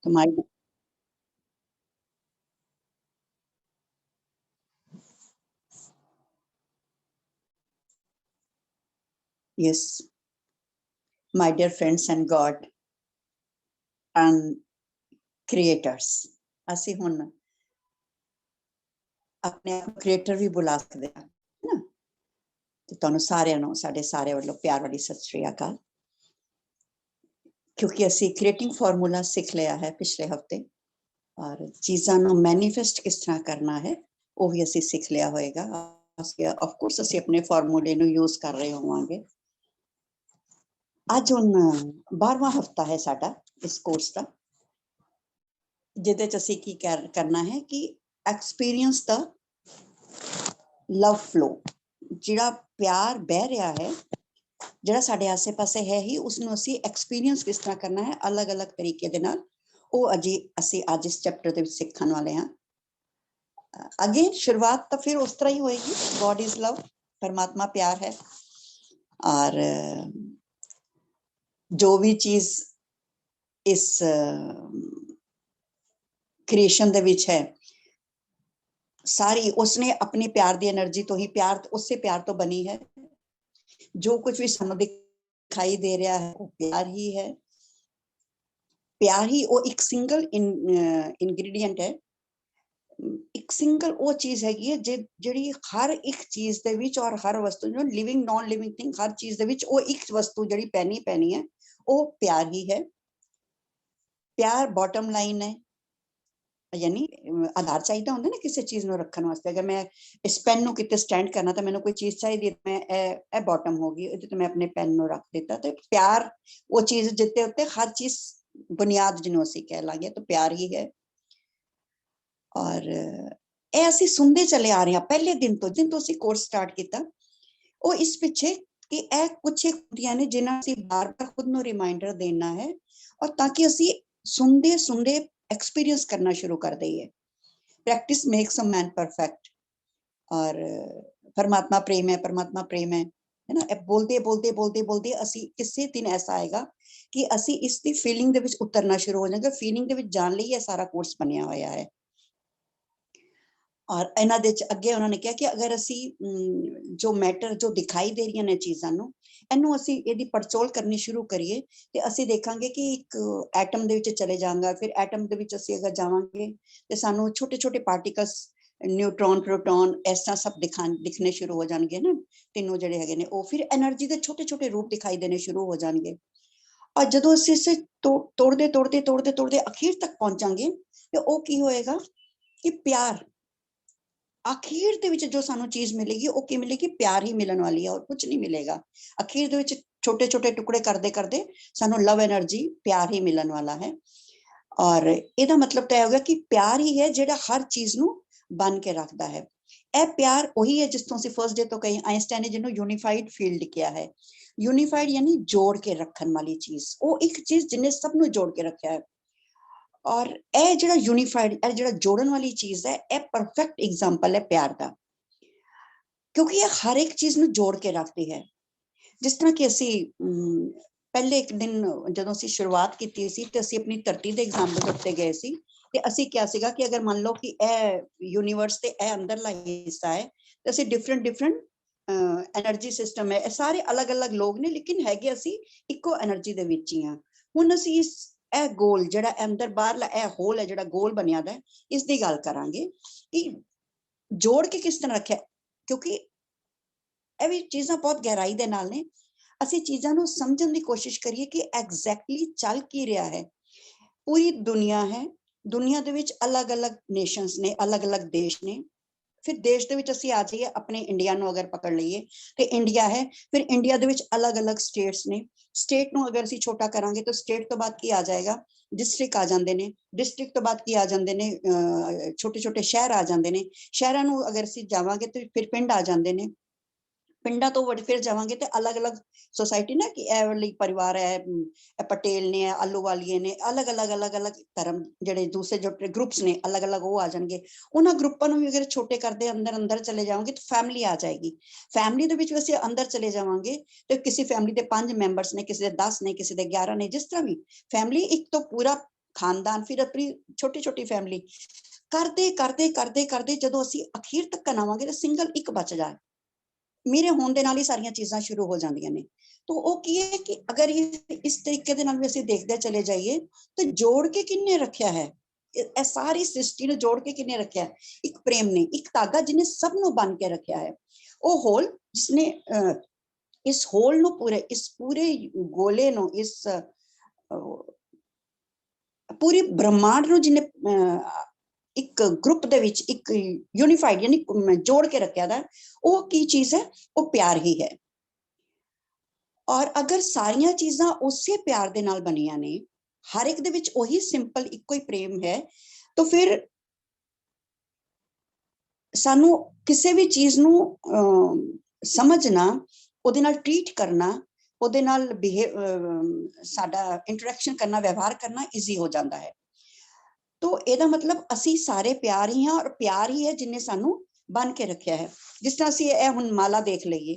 तुम्हारी yes, my dear friends and God and creators, ਅਸੀਂ ਹੁਣ ਆਪਣੇ ਆਪ ਕ੍ਰੀਏਟਰ ਵੀ ਬੁਲਾ ਸਕਦੇ ਹਾਂ ਨਾ। ਤੇ ਤੁਹਾਨੂੰ ਸਾਰਿਆਂ ਨੂੰ ਸਾਡੇ ਸਾਰੇ ਵੱਲੋਂ ਪਿਆਰ ਵਾਲੀ ਸਤਿ ਸ਼੍ਰੀ ਅਕਾਲ। ਕਿਉਂਕਿ ਅਸੀਂ ਕ੍ਰੀਏਟਿੰਗ ਫਾਰਮੂਲਾ ਸਿੱਖ ਲਿਆ ਹੈ ਪਿਛਲੇ ਹਫਤੇ, ਔਰ ਚੀਜ਼ਾਂ ਨੂੰ ਮੈਨੀਫੈਸਟ ਕਿਸ ਤਰ੍ਹਾਂ ਕਰਨਾ ਹੈ ਉਹ ਵੀ ਅਸੀਂ ਸਿੱਖ ਲਿਆ ਹੋਏਗਾ। ਆਫ ਕੋਰਸ ਅਸੀਂ ਆਪਣੇ ਫਾਰਮੂਲੇ ਨੂੰ ਯੂਜ਼ ਕਰ ਰਹੇ ਹੋਵਾਂਗੇ। ਅੱਜ ਹੁਣ 12ਵਾਂ ਹਫਤਾ ਹੈ ਸਾਡਾ ਇਸ ਕੋਰਸ ਦਾ, ਜਿਹਦੇ ਚ ਅਸੀਂ ਕੀ ਕਰਨਾ ਹੈ ਕਿ ਐਕਸਪੀਰੀਅੰਸ ਦਾ ਲਵ ਫਲੋ, ਜਿਹੜਾ ਪਿਆਰ ਬਹਿ ਰਿਹਾ ਹੈ, ਜਿਹੜਾ ਸਾਡੇ ਆਸੇ ਪਾਸੇ ਹੈ ਹੀ, ਉਸਨੂੰ ਅਸੀਂ ਐਕਸਪੀਰੀਅੰਸ ਕਿਸ ਤਰ੍ਹਾਂ ਕਰਨਾ ਹੈ ਅਲੱਗ-ਅਲੱਗ ਤਰੀਕੇ ਦੇ ਨਾਲ, ਉਹ ਅਸੀਂ ਅੱਜ ਇਸ ਚੈਪਟਰ ਦੇ ਵਿੱਚ ਸਿੱਖਣ ਵਾਲੇ ਹਾਂ। ਅਗੇ ਸ਼ੁਰੂਆਤ ਤਾਂ ਫਿਰ ਉਸ ਤਰ੍ਹਾਂ ਹੀ ਹੋਏਗੀ, ਗॉड इज लव, परमात्मा प्यार है, और जो भी चीज इस क्रिएशन दे विच है सारी उसने अपनी प्यार दी एनर्जी तो ही, प्यार उससे प्यार तो बनी है। जो कुछ भी सानू दिखाई दे रहा है वो प्यार ही है। प्यार ही वो एक सिंगल इंग्रेडिएंट है, एक सिंगल वो चीज हैगी है ਜਿਹੜੀ हर एक चीज ਦੇ ਵਿੱਚ और हर वस्तु जो लिविंग नॉन लिविंग थिंग हर चीज ਦੇ ਵਿੱਚ ਉਹ ਇੱਕ वस्तु ਜਿਹੜੀ ਪੈਣੀ है वो प्यार ही है। प्यार बॉटम लाइन है, यानी आधार चाहिए होंगे ना किसी चीज ਨੂੰ ਰੱਖਣ ਵਾਸਤੇ। अगर मैं इस पेन ਨੂੰ ਕਿਤੇ स्टैंड करना तो मैंने कोई चीज चाहिए, मैं ए बॉटम होगी तो मैं अपने पेन ਨੂੰ ਰੱਖ ਦਿੱਤਾ। तो प्यार वो चीज जिते उत्ते हर चीज बुनियाद ਜਿਹਨੂੰ ਅਸੀਂ ਕਹਿ ਲਾਂਗੇ तो प्यार ही है। और ਇਹ ਅਸੀਂ ਸੁਣਦੇ ਚਲੇ ਆ ਰਹੇ ਹਾਂ ਪਹਿਲੇ ਦਿਨ ਤੋਂ ਅਸੀਂ ਕੋਰਸ ਸਟਾਰਟ ਕੀਤਾ। ਉਹ ਇਸ ਪਿੱਛੇ ਕਿ ਇਹ ਕੁਝ ਹੁੰਦੀਆਂ ਨੇ ਜਿਨ੍ਹਾਂ ਅਸੀਂ ਬਾਰ-ਬਾਰ ਖੁਦ ਨੂੰ ਰਿਮਾਈਂਡਰ ਦੇਣਾ ਹੈ, और ताकि ਅਸੀਂ ਸੁਣਦੇ एक्सपीरियंस करना शुरू कर दईए। Practice makes a man perfect. और परमात्मा प्रेम है, परमात्मा प्रेम है ना, बोलते बोलते बोलते बोलते असी किसी दिन ऐसा आएगा कि असी इसकी फीलिंग दे विच उतरना शुरू हो जाएगा। फीलिंग दे विच जान लई यह सारा कोर्स बनया होया है। और इन्हां दे अगे उन्होंने कहा कि अगर असी जो मैटर जो दिखाई दे रही ने चीज़ां नूं, इनू असी इहदी पड़चोल करनी शुरू करिए ते असी देखांगे कि एक एटम दे विच चले जाएगा। फिर एटम दे विच असी अगर जावांगे ते सानू छोटे छोटे पार्टिकल्स, न्यूट्रॉन, प्रोटॉन, इस तरह सब दिखने शुरू हो जाएंगे ना, तीनों जिहड़े हैगे ने। ओ फिर एनर्जी दे छोटे छोटे रूप दिखाई देने शुरू हो जाएंगे। और जदों असी इसे तोड़ते तोड़ते तोड़ते तोड़ते आखिर तक पहुंचांगे ते ओ की होएगा कि प्यार आखिर दे विच जो सानू चीज मिलेगी वो की मिलेगी, प्यार ही मिलने वाली है और कुछ नहीं मिलेगा। आखिर दे विच छोटे छोटे टुकड़े करते करते सानू लव एनर्जी प्यार ही मिलने वाला है। और ਇਹਦਾ मतलब तो हो गया कि प्यार ही है ਜਿਹੜਾ हर चीज ਨੂੰ बन के रखता है। ਇਹ प्यार वही है जिस ਤੋਂ ਅਸੀਂ फर्स्ट डे तो कही आइंस्टाइन ने ਜਿਹਨੂੰ यूनिफाइड फील्ड किया है। यूनिफाइड यानी जोड़ के रखने वाली चीज, वो एक चीज जिन्हें सब ਨੂੰ जोड़ के रखा है। और ਇਹ ਜਿਹੜਾ यूनिफाइड, ਇਹ ਜਿਹੜਾ जोड़न वाली चीज है, ਇਹ परफेक्ट एग्जांपल है प्यार का, क्योंकि ये हर एक चीज ਨੂੰ जोड़ के रखती है। जिस तरह कि ਅਸੀਂ ਪਹਿਲੇ ਇੱਕ ਦਿਨ ਜਦੋਂ ਅਸੀਂ ਸ਼ੁਰੂਆਤ ਕੀਤੀ ਸੀ ਤੇ ਅਸੀਂ ਆਪਣੀ ਧਰਤੀ ਦੇ ਐਗਜ਼ਾਮਪਲ ਉੱਤੇ ਗਏ ਸੀ ਤੇ ਅਸੀਂ ਕਿਹਾ ਸੀਗਾ ਕਿ ਅਗਰ ਮੰਨ ਲਓ ਕਿ ਇਹ ਯੂਨੀਵਰਸ ਤੇ ਇਹ ਅੰਦਰਲਾ ਹਿੱਸਾ ਹੈ ਤੇ ਅਸੀਂ ਡਿਫਰੈਂਟ એનર્ਜੀ ਸਿਸਟਮ ਹੈ, ਇਹ ਸਾਰੇ ਅਲੱਗ-ਅਲੱਗ ਲੋਕ ਨੇ ਲੇਕਿਨ ਹੈਗੇ ਅਸੀਂ ਇੱਕੋ એનર્ਜੀ ਦੇ ਵਿੱਚ ਹੀ ਆ। ਹੁਣ ਅਸੀਂ ਇਸ ਇਹ ਗੋਲ ਜਿਹੜਾ ਅੰਦਰ ਬਾਹਰਲਾ ਇਹ ਹੋਲ ਹੈ ਜਿਹੜਾ ਗੋਲ ਬਣਿਆ ਦਾ, ਇਸ ਦੀ ਗੱਲ ਕਰਾਂਗੇ ਕਿ ਜੋੜ ਕੇ ਕਿਸ ਤਰ੍ਹਾਂ ਰੱਖਿਆ, ਕਿਉਂਕਿ ਇਹ ਵੀ ਚੀਜ਼ਾਂ ਬਹੁਤ ਗਹਿਰਾਈ ਦੇ ਨਾਲ ਨੇ। ਅਸੀਂ ਚੀਜ਼ਾਂ ਨੂੰ ਸਮਝਣ ਦੀ ਕੋਸ਼ਿਸ਼ ਕਰੀਏ ਕਿ ਐਗਜ਼ੈਕਟਲੀ ਚੱਲ ਕੀ ਰਿਹਾ ਹੈ। ਪੂਰੀ ਦੁਨੀਆ ਹੈ, ਦੁਨੀਆ ਦੇ ਵਿੱਚ ਅਲੱਗ-ਅਲੱਗ ਨੇਸ਼ਨਸ ਨੇ, ਅਲੱਗ-ਅਲੱਗ ਦੇਸ਼ ਨੇ। ਫਿਰ ਦੇਸ਼ ਦੇ ਵਿੱਚ ਅਸੀਂ ਆ ਜਾਈਏ ਆਪਣੇ ਇੰਡੀਆ ਨੂੰ ਅਗਰ ਪਕੜ ਲਈਏ ਤੇ ਇੰਡੀਆ ਹੈ, ਫਿਰ ਇੰਡੀਆ ਦੇ ਵਿੱਚ ਅਲੱਗ-ਅਲੱਗ ਸਟੇਟਸ ਨੇ। ਸਟੇਟ ਨੂੰ ਅਗਰ ਅਸੀਂ ਛੋਟਾ ਕਰਾਂਗੇ ਤਾਂ ਸਟੇਟ ਤੋਂ ਬਾਅਦ ਕੀ ਆ ਜਾਏਗਾ, ਡਿਸਟ੍ਰਿਕਟ ਆ ਜਾਂਦੇ ਨੇ। ਡਿਸਟ੍ਰਿਕਟ ਤੋਂ ਬਾਅਦ ਕੀ ਆ ਜਾਂਦੇ ਨੇ, ਛੋਟੇ ਛੋਟੇ ਸ਼ਹਿਰ ਆ ਜਾਂਦੇ ਨੇ। ਸ਼ਹਿਰਾਂ ਨੂੰ ਅਗਰ ਅਸੀਂ ਜਾਵਾਂਗੇ ਤੇ ਫਿਰ ਪਿੰਡ ਆ ਜਾਂਦੇ ਨੇ। ਪਿੰਡਾਂ ਤੋਂ ਫਿਰ ਜਾਵਾਂਗੇ ਤੇ ਅਲੱਗ-ਅਲੱਗ सोसाइटी ना कि ਇਹ ਵਾਲੀ परिवार है, पटेल ने, आलूवालिए ने, अलग-अलग धर्म ਜਿਹੜੇ दूसरे जो ग्रुप्स ने अलग-अलग वो आ जाएंगे। ਉਹਨਾਂ ਗਰੁੱਪਾਂ ਨੂੰ ਵੀ ਅਗਰ ਛੋਟੇ ਕਰਦੇ ਅੰਦਰ ਚਲੇ ਜਾਵਾਂਗੇ ਤਾਂ ਫੈਮਿਲੀ ਆ ਜਾਏਗੀ। ਫੈਮਿਲੀ ਦੇ ਵਿੱਚ ਵੀ ਅਸੀਂ ਅੰਦਰ ਚਲੇ ਜਾਵਾਂਗੇ ਤੇ ਕਿਸੇ ਫੈਮਿਲੀ ਦੇ 5 ਮੈਂਬਰਸ ਨੇ, ਕਿਸੇ ਦੇ 10 ਨੇ, ਕਿਸੇ ਦੇ 11 ਨੇ, ਜਿਸ ਤਰ੍ਹਾਂ ਵੀ ਫੈਮਿਲੀ ਇੱਕ ਤੋਂ ਪੂਰਾ खानदान, फिर अपनी छोटी छोटी फैमिली करते करते करते करते ਜਦੋਂ ਅਸੀਂ ਅਖੀਰ ਤੱਕ ਆਵਾਂਗੇ ਤਾਂ ਸਿੰਗਲ ਇੱਕ ਬਚ ਜਾਏ, ਮੇਰੇ ਹੋਣ ਦੇ ਨਾਲ ਹੀ ਸਾਰੀਆਂ ਚੀਜ਼ਾਂ ਸ਼ੁਰੂ ਹੋ ਜਾਂਦੀਆਂ ਨੇ। तो ਉਹ ਕੀ ਹੈ ਕਿ ਅਗਰ ਇਸ ਤਰੀਕੇ ਦੇ ਨਾਲ ਵੀ ਅਸੀਂ ਦੇਖਦੇ ਚਲੇ ਜਾਈਏ ਤਾਂ ਜੋੜ ਕੇ ਕਿੰਨੇ ਰੱਖਿਆ ਹੈ, ਇਹ ਸਾਰੀ ਸ੍ਰਿਸ਼ਟੀ ਨੂੰ ਜੋੜ ਕੇ ਕਿੰਨੇ ਰੱਖਿਆ ਹੈ? ਇੱਕ ਪ੍ਰੇਮ ਨੇ, ਇੱਕ ਧਾਗਾ ਜਿਹਨੇ ਸਭ ਨੂੰ ਬੰਨ ਕੇ ਰੱਖਿਆ ਹੈ। ਉਹ ਹੋਲ ਜਿਸਨੇ ਇਸ ਹੋਲ ਨੂੰ ਇਸ ਪੂਰੇ ਗੋਲੇ ਨੂੰ, ਇਸ ਪੂਰੇ ਬ੍ਰਹਮਾਂਡ ਨੂੰ ਜਿਹਨੇ ਇੱਕ ਗਰੁੱਪ ਦੇ ਵਿੱਚ ਇੱਕ ਯੂਨੀਫਾਈਡ ਯਾਨੀ ਜੋੜ ਕੇ ਰੱਖਿਆ ਦਾ, ਉਹ ਕੀ ਚੀਜ਼ ਹੈ? ਉਹ ਪਿਆਰ ਹੀ ਹੈ। ਔਰ ਅਗਰ ਸਾਰੀਆਂ ਚੀਜ਼ਾਂ ਉਸੇ ਪਿਆਰ ਦੇ ਨਾਲ ਬਣੀਆਂ ਨੇ, ਹਰ ਇੱਕ ਦੇ ਵਿੱਚ ਉਹੀ ਸਿੰਪਲ ਇੱਕੋ ਹੀ ਪ੍ਰੇਮ ਹੈ, ਤਾਂ ਫਿਰ ਸਾਨੂੰ ਕਿਸੇ ਵੀ ਚੀਜ਼ ਨੂੰ ਸਮਝਣਾ, ਉਹਦੇ ਨਾਲ ਟ੍ਰੀਟ ਕਰਨਾ, ਉਹਦੇ ਨਾਲ ਸਾਡਾ ਇੰਟਰੈਕਸ਼ਨ ਕਰਨਾ, ਵਿਵਹਾਰ ਕਰਨਾ ਈਜ਼ੀ ਹੋ ਜਾਂਦਾ ਹੈ। तो ਇਹਦਾ मतलब ਅਸੀਂ ਸਾਰੇ ਪਿਆਰ ਹੀ ਹਾਂ, ਔਰ ਪਿਆਰ ਹੀ ਹੈ ਜਿਨੇ ਸਾਨੂੰ ਬੰਨ ਕੇ ਰੱਖਿਆ ਹੈ। ਜਿਸ ਤਰ੍ਹਾਂ ਅਸੀਂ ਇਹ ਹੁਣ ਮਾਲਾ ਦੇਖ ਲਈਏ,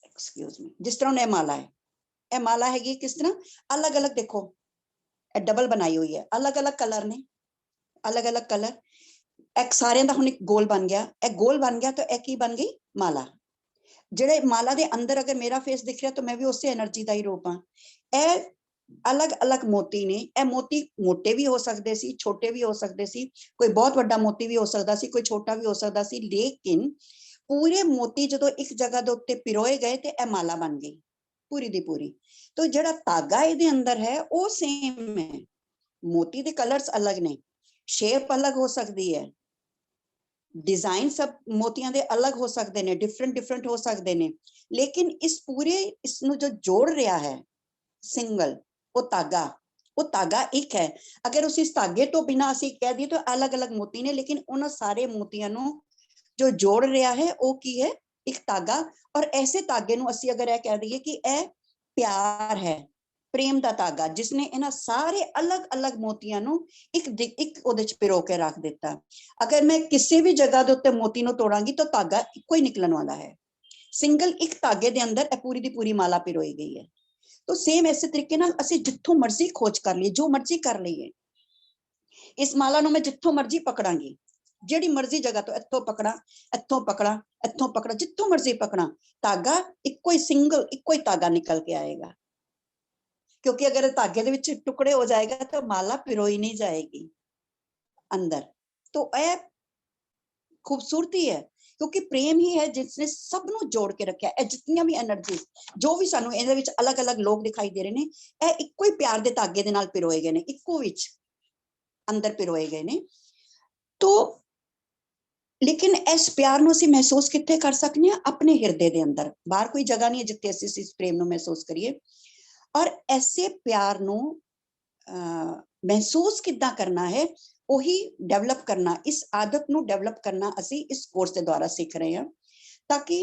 ਐਕਸਕਿਊਜ਼ ਮੀ, ਜਿਸ ਤਰ੍ਹਾਂ ਇਹ ਮਾਲਾ ਹੈ, ਇਹ ਮਾਲਾ ਹੈਗੀ ਕਿਸ ਤਰ੍ਹਾਂ ਅਲੱਗ ਅਲੱਗ, ਦੇਖੋ ਇਹ ਡਬਲ ਬਣਾਈ ਹੋਈ ਹੈ, ਅਲੱਗ ਅਲੱਗ ਕਲਰ ਨੇ, ਅਲੱਗ ਅਲੱਗ ਕਲਰ, ਇੱਕ ਸਾਰਿਆਂ ਦਾ ਹੁਣ ਇੱਕ ਗੋਲ ਬਣ ਗਿਆ, ਇਹ ਗੋਲ ਬਣ ਗਿਆ ਤਾਂ ਇਹ ਕੀ ਬਣ ਗਈ? ਮਾਲਾ। ਜਿਹੜੇ ਮਾਲਾ ਦੇ ਅੰਦਰ ਅਗਰ ਮੇਰਾ ਫੇਸ ਦਿਖ ਰਿਹਾ ਤਾਂ ਮੈਂ ਵੀ ਉਸੇ એનર્ਜੀ ਦਾ ਹੀ ਰੂਪ ਹਾਂ। ਇਹ अलग अलग मोती ने, ਇਹ मोती मोटे भी हो सकते सी, छोटे भी हो सकते सी, कोई बहुत बड़ा मोती भी हो सकता सी, कोई छोटा भी हो सकता सी, लेकिन पूरे मोती जो एक जगह ਦੇ ਉੱਤੇ ਪਿਰੋਏ ਗਏ ਤੇ ਇਹ ਮਾਲਾ ਬਣ ਗਈ ਪੂਰੀ ਦੀ ਪੂਰੀ। तो ਜਿਹੜਾ ਧਾਗਾ ਇਹਦੇ ਅੰਦਰ ਹੈ ਉਹ ਸੇਮ ਹੈ, मोती ਦੇ ਕਲਰਸ ਅਲੱਗ ਨੇ, ਸ਼ੇਪ ਅਲੱਗ ਹੋ ਸਕਦੀ ਹੈ, डिजाइन सब मोतियां दे अलग हो सकते ने, डिफरेंट हो सकते ने, लेकिन इस पूरे इसनु जो जोड़ रहा है सिंगल, वो धागा एक है। अगर उस इस धागे तो बिना असी कह दिए तो अलग अलग मोती ने, लेकिन उन सारे मोतियां नु जो जोड़ रहा है वो की है? एक धागा। और ऐसे धागे नु असी अगर कह दीए कि यह प्यार है, प्रेम का धागा, जिसने इन्हां सारे अलग अलग मोतियां नु एक ओदे च पिरो के रख दिता। अगर मैं किसी भी जगह दे उत्ते मोती नु तोड़ांगी तो धागा इको ही निकलन वाला है। सिंगल एक धागे दे अंदर पूरी दी पूरी माला पिरोई गई है। तो सेम इस तरीके नाल असी जिथों मर्जी खोज कर लीए, जो मर्जी कर लीए, इस माला नु मैं जिथों मर्जी पकड़ांगी, जेड़ी मर्जी जगह तो इत्थों पकड़ा, इत्थों पकड़ा, इत्थों पकड़ा, जिथों मर्जी पकड़ा, धागा इको ही सिंगल इको ही धागा निकल के आएगा। क्योंकि अगर धागे दे विच टुकड़े हो जाएगा तो माला पिरोई नहीं जाएगी अंदर। तो यह खूबसूरती है, क्योंकि प्रेम ही है जिसने सबनों जोड़ के रखा है। जितनी भी एनर्जी जो भी सानू इहदे विच अलग अलग लोग दिखाई दे रहे ने, यह इको ही प्यार दे धागे दे नाल पिरोए गए ने, इको विच अंदर पिरोए गए ने। तो लेकिन इस प्यार नूं असीं महसूस कित्थे कर सकते हैं? अपने हिरदे दे अंदर। बाहर कोई जगह नहीं है जिथे असीं इस प्रेम नूं महसूस करिए। और ऐसे प्यार नूं महसूस किद्दां करना है, ਉਹੀ डेवलप करना, इस आदत ਨੂੰ डेवलप करना ਅਸੀਂ ਇਸ ਕੋਰਸ ਦੇ ਦੁਆਰਾ ਸਿੱਖ ਰਹੇ ਹਾਂ, ਤਾਂ ਕਿ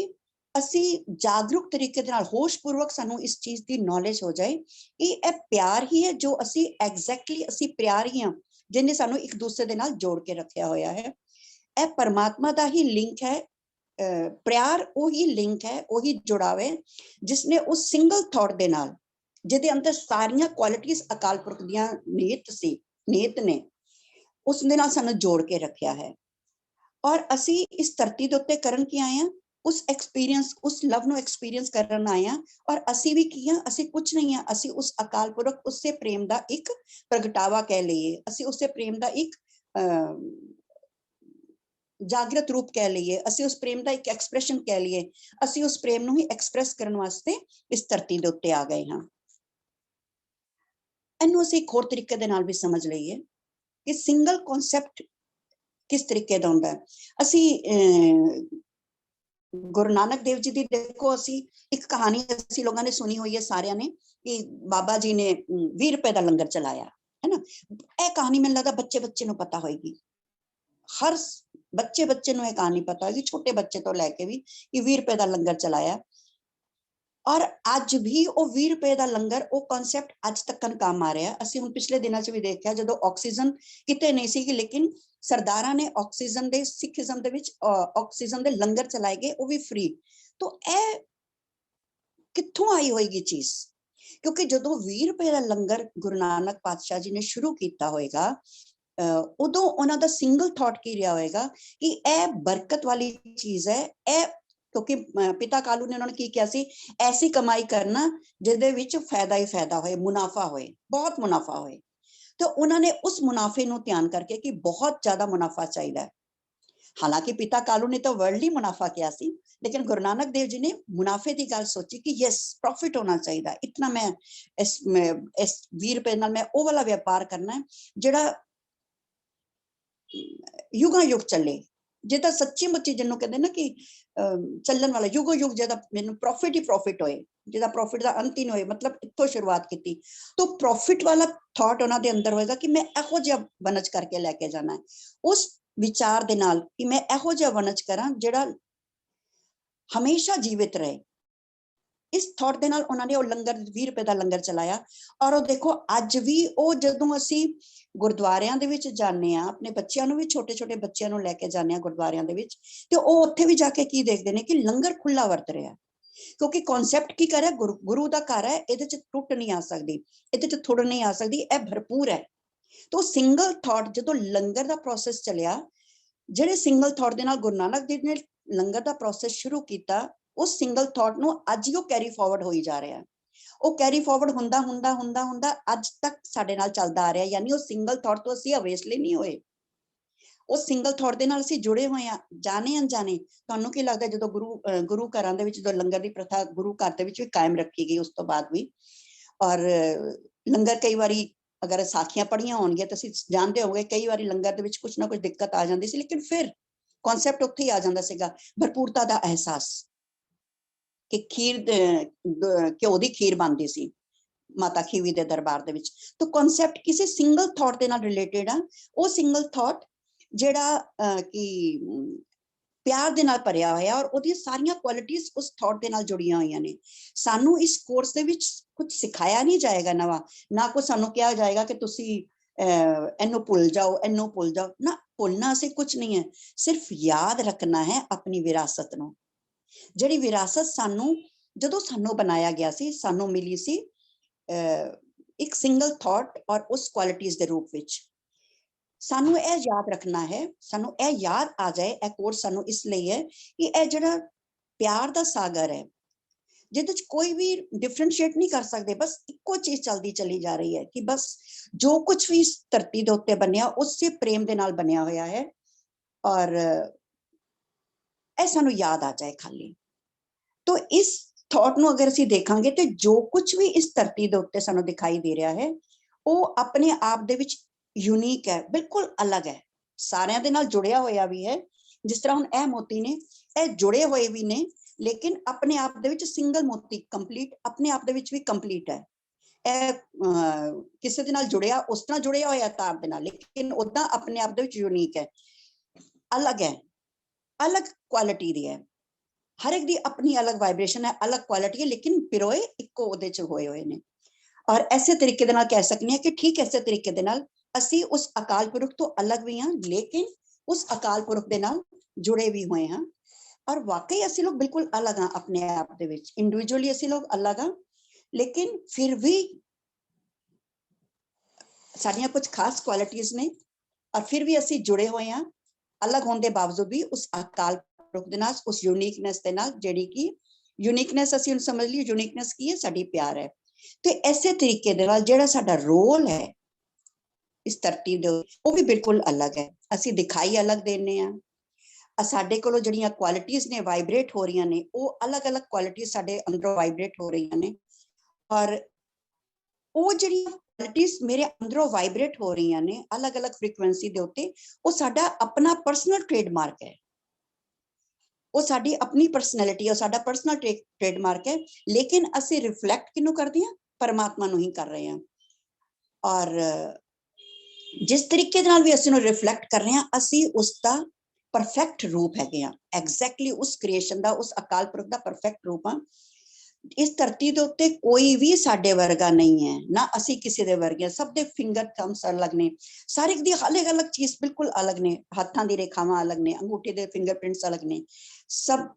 ਅਸੀਂ ਜਾਗਰੂਕ ਤਰੀਕੇ ਦੇ ਨਾਲ ਹੋਸ਼ਪੂਰਵਕ ਸਾਨੂੰ ਇਸ ਚੀਜ਼ ਦੀ ਨੌਲੇਜ ਹੋ ਜਾਏ ਕਿ ਇਹ ਪਿਆਰ ਹੀ ਹੈ, ਜੋ ਅਸੀਂ ਐਗਜ਼ੈਕਟਲੀ ਅਸੀਂ ਪਿਆਰ ਹੀ ਹਾਂ, ਜਿਹਨੇ ਸਾਨੂੰ ਇੱਕ ਦੂਸਰੇ ਦੇ ਨਾਲ ਜੋੜ ਕੇ ਰੱਖਿਆ ਹੋਇਆ ਹੈ। ਇਹ ਪਰਮਾਤਮਾ ਦਾ ਹੀ ਲਿੰਕ ਹੈ, ਪਿਆਰ ਉਹੀ ਲਿੰਕ ਹੈ, ਉਹੀ ਜੁੜਾਵ ਹੈ ਜਿਸਨੇ ਉਸ ਸਿੰਗਲ ਥਾਟ ਦੇ ਨਾਲ, ਜਿਹਦੇ ਅੰਦਰ ਸਾਰੀਆਂ ਕੁਆਲਿਟੀਆਂ ਅਕਾਲ ਪੁਰਖ ਦੀਆਂ ਨੀਅਤ ਨੇ, ਉਸ ਦੇ ਨਾਲ ਸਾਨੂੰ ਜੋੜ ਕੇ ਰੱਖਿਆ ਹੈ। ਔਰ ਅਸੀਂ ਇਸ ਧਰਤੀ ਦੇ ਉੱਤੇ ਕਰਨ ਕੀ ਆਏ ਹਾਂ? ਉਸ ਐਕਸਪੀਰੀਅੰਸ, ਉਸ ਲਵ ਨੂੰ ਐਕਸਪੀਰੀਅੰਸ ਕਰਨ ਆਏ ਹਾਂ। ਔਰ ਅਸੀਂ ਵੀ ਕੀ ਹਾਂ? ਅਸੀਂ ਕੁਝ ਨਹੀਂ ਹਾਂ, ਅਸੀਂ ਉਸ ਅਕਾਲ ਪੁਰਖ, ਉਸੇ ਪ੍ਰੇਮ ਦਾ ਇੱਕ ਪ੍ਰਗਟਾਵਾ ਕਹਿ ਲਈਏ, ਅਸੀਂ ਉਸੇ ਪ੍ਰੇਮ ਦਾ ਇੱਕ ਜਾਗਰਤ ਰੂਪ ਕਹਿ ਲਈਏ, ਅਸੀਂ ਉਸ ਪ੍ਰੇਮ ਦਾ ਇੱਕ ਐਕਸਪ੍ਰੈਸ਼ਨ ਕਹਿ ਲਈਏ, ਅਸੀਂ ਉਸ ਪ੍ਰੇਮ ਨੂੰ ਹੀ ਐਕਸਪ੍ਰੈਸ ਕਰਨ ਵਾਸਤੇ ਇਸ ਧਰਤੀ ਦੇ ਉੱਤੇ ਆ ਗਏ ਹਾਂ। ਇਹਨੂੰ ਅਸੀਂ ਇੱਕ ਹੋਰ ਤਰੀਕੇ ਦੇ ਨਾਲ ਵੀ ਸਮਝ ਲਈਏ ਕਿ ਸਿੰਗਲ ਕਨਸੈਪਟ किस तरीके दा हुंदा है। असी गुरु नानक देव जी दी देखो, असी एक कहानी असी लोगों ने सुनी हुई है सारियां ने, कि बाबा जी ने 20 रुपए का लंगर चलाया है ना। यह कहानी मैंने लगता बच्चे बच्चे नूं पता होएगी, हर बच्चे नूं यह कहानी पता होगी, छोटे बच्चे तो लैके भी, कि 20 रुपए का लंगर चलाया। और अज भी वो 20 रुपए का लंगर, वो कॉन्सैप्ट अज तक काम आ रहा। असी हुण पिछले दिनों च भी देखा, जो ऑक्सीजन किते नहीं सी, लेकिन सरदारा ने ऑक्सीजन दे, सिखिज्म दे विच ऑक्सीजन दे लंगर चलाए गए, वो भी फ्री। तो यह कित्थों आई होएगी चीज? क्योंकि ਜਦੋਂ 20 ਰੁਪਏ ਦਾ ਲੰਗਰ ਗੁਰੂ ਨਾਨਕ ਪਾਤਸ਼ਾਹ ਜੀ ਨੇ ਸ਼ੁਰੂ ਕੀਤਾ ਹੋਏਗਾ, ਉਦੋਂ ਉਹਨਾਂ ਦਾ ਸਿੰਗਲ ਥਾਟ ਕੀ ਰਿਹਾ ਹੋਏਗਾ ਕਿ ਇਹ ਬਰਕਤ ਵਾਲੀ ਚੀਜ਼ ਹੈ। ਇਹ ਕਿਉਂਕਿ ਪਿਤਾ ਕਾਲੂ ਨੇ ਉਹਨਾਂ ਨੇ ਕੀ ਕਿਹਾ ਸੀ, ਐਸੀ ਕਮਾਈ ਕਰਨਾ ਜਿਹਦੇ ਵਿੱਚ ਫਾਇਦਾ ਹੀ ਫਾਇਦਾ ਹੋਏ, ਮੁਨਾਫਾ ਹੋਏ, ਬਹੁਤ ਮੁਨਾਫਾ ਹੋਏ। तो उन्होंने उस मुनाफे ਨੂੰ ਧਿਆਨ ਕਰਕੇ कि बहुत ज्यादा मुनाफा चाहिए। हालांकि पिता कालू ने तो वर्ल्डली मुनाफा किया सी, लेकिन गुरु नानक देव जी ने मुनाफे की गल सोची कि यस प्रॉफिट होना चाहिए, इतना मैं इस 20 रुपए नाल मैं वो वाला व्यापार करना है जिहड़ा युगा युग चले, जिहदा सच्ची मुच्ची जिन्हों कहते ना कि चलन वाला युगो युग जिहदा मैनूं प्रॉफिट ही प्रॉफिट होए, जिहदा प्रॉफिट का अंत ही नहीं होए, मतलब इत्थों शुरुआत की। तो प्रॉफिट वाला थॉट उन्हां दे अंदर होएगा कि मैं इहो जिहा वनज करके लैके जाना है, उस विचार दे नाल कि मैं इहो जिहा वनज करां जिहड़ा हमेशा जीवित रहे। इस थॉट दे नाल उन्होंने वो लंगर 20 रुपए का लंगर चलाया। और वो देखो अज भी वो जदों असी गुरुद्वारियां दे विच जाने आ, अपने बच्चों नूं भी छोटे छोटे बच्चों नूं लैके जाने आ गुरुद्वारियां दे विच, ते वो उत्थे भी जाके की देखदे ने कि लंगर खुला वरत रहा, क्योंकि कॉन्सैप्ट की कर गुरु का घर है, इहदे च टुट नहीं आ सकती, इहदे च थुड़ नहीं आ सकती, यह भरपूर है। तो सिंगल थॉट जदों लंगर का प्रोसैस चलिया, जिहड़े सिंगल थॉट दे नाल गुरु नानक देव ने लंगर का प्रोसैस शुरू किया, उस सिंगल थॉट नूं अज ही कैरी फॉरवर्ड होई जा रहा है। वो कैरी फॉरवर्ड हुंदा हुंदा हुंदा हुंदा अज तक साडे नाल चलदा आ रहा है। यानी वो सिंगल थॉट तो असीं अवेसले नहीं होए, उस सिंगल थॉट दे नाल असीं जुड़े हुए हैं, जाने अनजाने। तुहानूं की लगदा जदों गुरु घरां दे विच जदों लंगर की प्रथा गुरु घर दे विच भी कायम रखी गई उस तो बाद भी, और लंगर कई बारी अगर साखियां पढ़ियां होणगियां तो असीं जानते होगे कई बारी लंगर दे विच कुछ ना कुछ दिक्कत आ जाती सी, लेकिन फिर कॉन्सैप्ट उत्थे ही आ जांदा सीगा, भरपूरता दा एहसास कि खीर घ्यो दी खीर बनदी सी माता खीवी दे दरबार दे विच। तो कॉन्सैप्ट किसी सिंगल थॉट दे नाल रिलेटेड आ। वो सिंगल थॉट जिहड़ा कि प्यार दे नाल भरिया होया, और ओहदी सारियां क्वालिटीज उस थॉट दे नाल जुड़ियां होईयां ने। सानू इस कोर्स दे विच कुछ सिखाया नहीं जाएगा नवा, ना कोई सानू कहा जाएगा कि तुसी इन्नू भुल जाओ, इन्नू भुल जाओ ना, भुलना से कुछ नहीं है, सिर्फ याद रखना है अपनी विरासत नू। जिहड़ी विरासत सानू जदों सानू बनाया गया सी, सानू मिली सी एक सिंगल थॉट और उस क्वालिटीज दे रूप विच। सानू यह याद रखना है, सानू यह याद आ जाए, यह कोर्स सानू इसलिए है कि यह जिहड़ा प्यार दा सागर है, जिहदे च कोई भी डिफरेंशिएट नहीं कर सकते, बस इक्को चीज चलती चली जा रही है कि बस जो कुछ भी इस धरती दे उत्ते बनिया उससे प्रेम दे नाल बनिया होया है, और यह सानू याद आ जाए खाली। तो इस थॉट नू अगर असीं देखांगे तो जो कुछ भी इस धरती दे उत्ते सानू दिखाई दे रहा है वो अपने आप दे विच यूनीक है, बिल्कुल अलग है, सारियां दे नाल जुड़िया होया भी है। जिस तरह हुण यह मोती ने यह जुड़े हुए भी ने, लेकिन अपने आप दे विच सिंगल मोती कंप्लीट अपने आप दे विच भी कंप्लीट है। किसी दे नाल जुड़िया उस तरह जुड़िया होया तार दे नाल, लेकिन उदां अपने आप दे विच यूनीक है, अलग है, अलग क्वालिटी दी है। हर एक दी अपनी अलग वाइब्रेशन है, अलग क्वालिटी है, लेकिन पिरोए इक्को उहदे च होए होए ने। और ऐसे तरीके दे नाल कह सकनी है कि ठीक ऐसे तरीके दे नाल असी उस अकाल पुरख तो अलग भी हाँ, लेकिन उस अकाल पुरख दे नाल जुड़े भी हुए हैं। और वाकई असी लोग बिल्कुल अलग हाँ अपने आप दे विच, इंडिविजुअली असी लोग अलग हाँ, लेकिन फिर भी साडियां कुछ खास क्वालिटीज ने, और फिर भी असी जुड़े हुए हैं अलग होने के बावजूद भी उस अकाल पुरख दे नाल, उस यूनीकनेस दे नाल, जिहड़ी कि यूनीकनेस असी हुण समझ ली, यूनीकनेस की है साडी प्यार है। तो ऐसे तरीके दे नाल जिहड़ा साडा रोल है इस धरती दे वो भी बिल्कुल अलग है। असी दिखाई अलग देने आ, साडे कोलों जिहड़ियां क्वालिटीज ने वाइब्रेट हो रही ने, वो अलग अलग क्वालिटीज साडे अंदरों वाइब्रेट हो रही ने, और वो जिहड़ियां क्वालिटीज मेरे अंदरों वाइब्रेट हो रही ने अलग अलग फ्रीक्वेंसी दे उत्ते, वो साडा अपना पर्सनल ट्रेडमार्क है, वो साडी अपनी पर्सनैलिटी है, साडा पर्सनल ट्रेडमार्क है। लेकिन असी रिफ्लैक्ट किनू करदे हां? परमात्मा नूं ही कर रहे हैं। और जिस तरीके दे नाल भी असीं नूं रिफ्लैक्ट कर रहे हैं, असी उसका परफेक्ट रूप हैगे हां, एग्जैक्टली उस क्रिएशन का, उस अकाल पुरख का परफेक्ट रूप हां। इस धरती दे उत्ते कोई भी साडे वर्गा नहीं है, ना असी किसी दे वर्गे, सब दे फिंगर थम्स अलग ने, सारे दी अलग अलग चीज बिल्कुल अलग ने, हाथां दी रेखावां अलग ने, अंगूठे दे फिंगरप्रिंट्स अलग ने, सब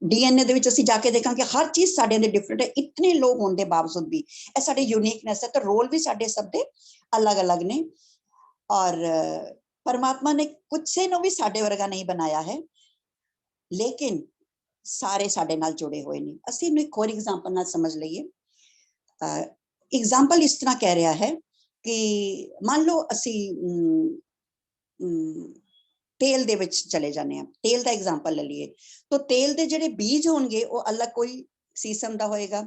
डीएनए ਦੇ ਵਿੱਚ ਅਸੀਂ ਜਾ ਕੇ ਦੇਖਾਂਗੇ ਹਰ ਚੀਜ਼ ਸਾਡੇ ਦੇ ਡਿਫਰੈਂਟ ਹੈ, ਇਤਨੇ ਲੋਕ ਹੋਣ ਦੇ ਬਾਵਜੂਦ ਵੀ ਇਹ ਸਾਡੇ ਯੂਨੀਕਨੈਸ ਹੈ। ਤਾਂ ਰੋਲ ਵੀ ਸਾਡੇ ਸਭ ਦੇ ਅਲੱਗ-ਅਲੱਗ ਨੇ। ਔਰ परमात्मा ने कुछ से नो भी साडे वर्गा नहीं बनाया है, लेकिन सारे साडे नाल जुड़े हुए ने। ਅਸੀਂ ਇਹਨੂੰ ਇੱਕ ਹੋਰ एग्जांपल ਨਾਲ समझ ਲਈਏ। एग्जांपल इस तरह कह रहा है कि मान लो ਅਸੀਂ तेल ਦੇ ਵਿੱਚ ਚਲੇ ਜਾਂਦੇ ਆ, तेल ਦਾ एग्जांपल ले लिए तो तेल ਦੇ ਜਿਹੜੇ ਬੀਜ ਹੋਣਗੇ ਉਹ ਅਲੱਗ, ਕੋਈ ਸੀਸਮ ਦਾ ਹੋਏਗਾ,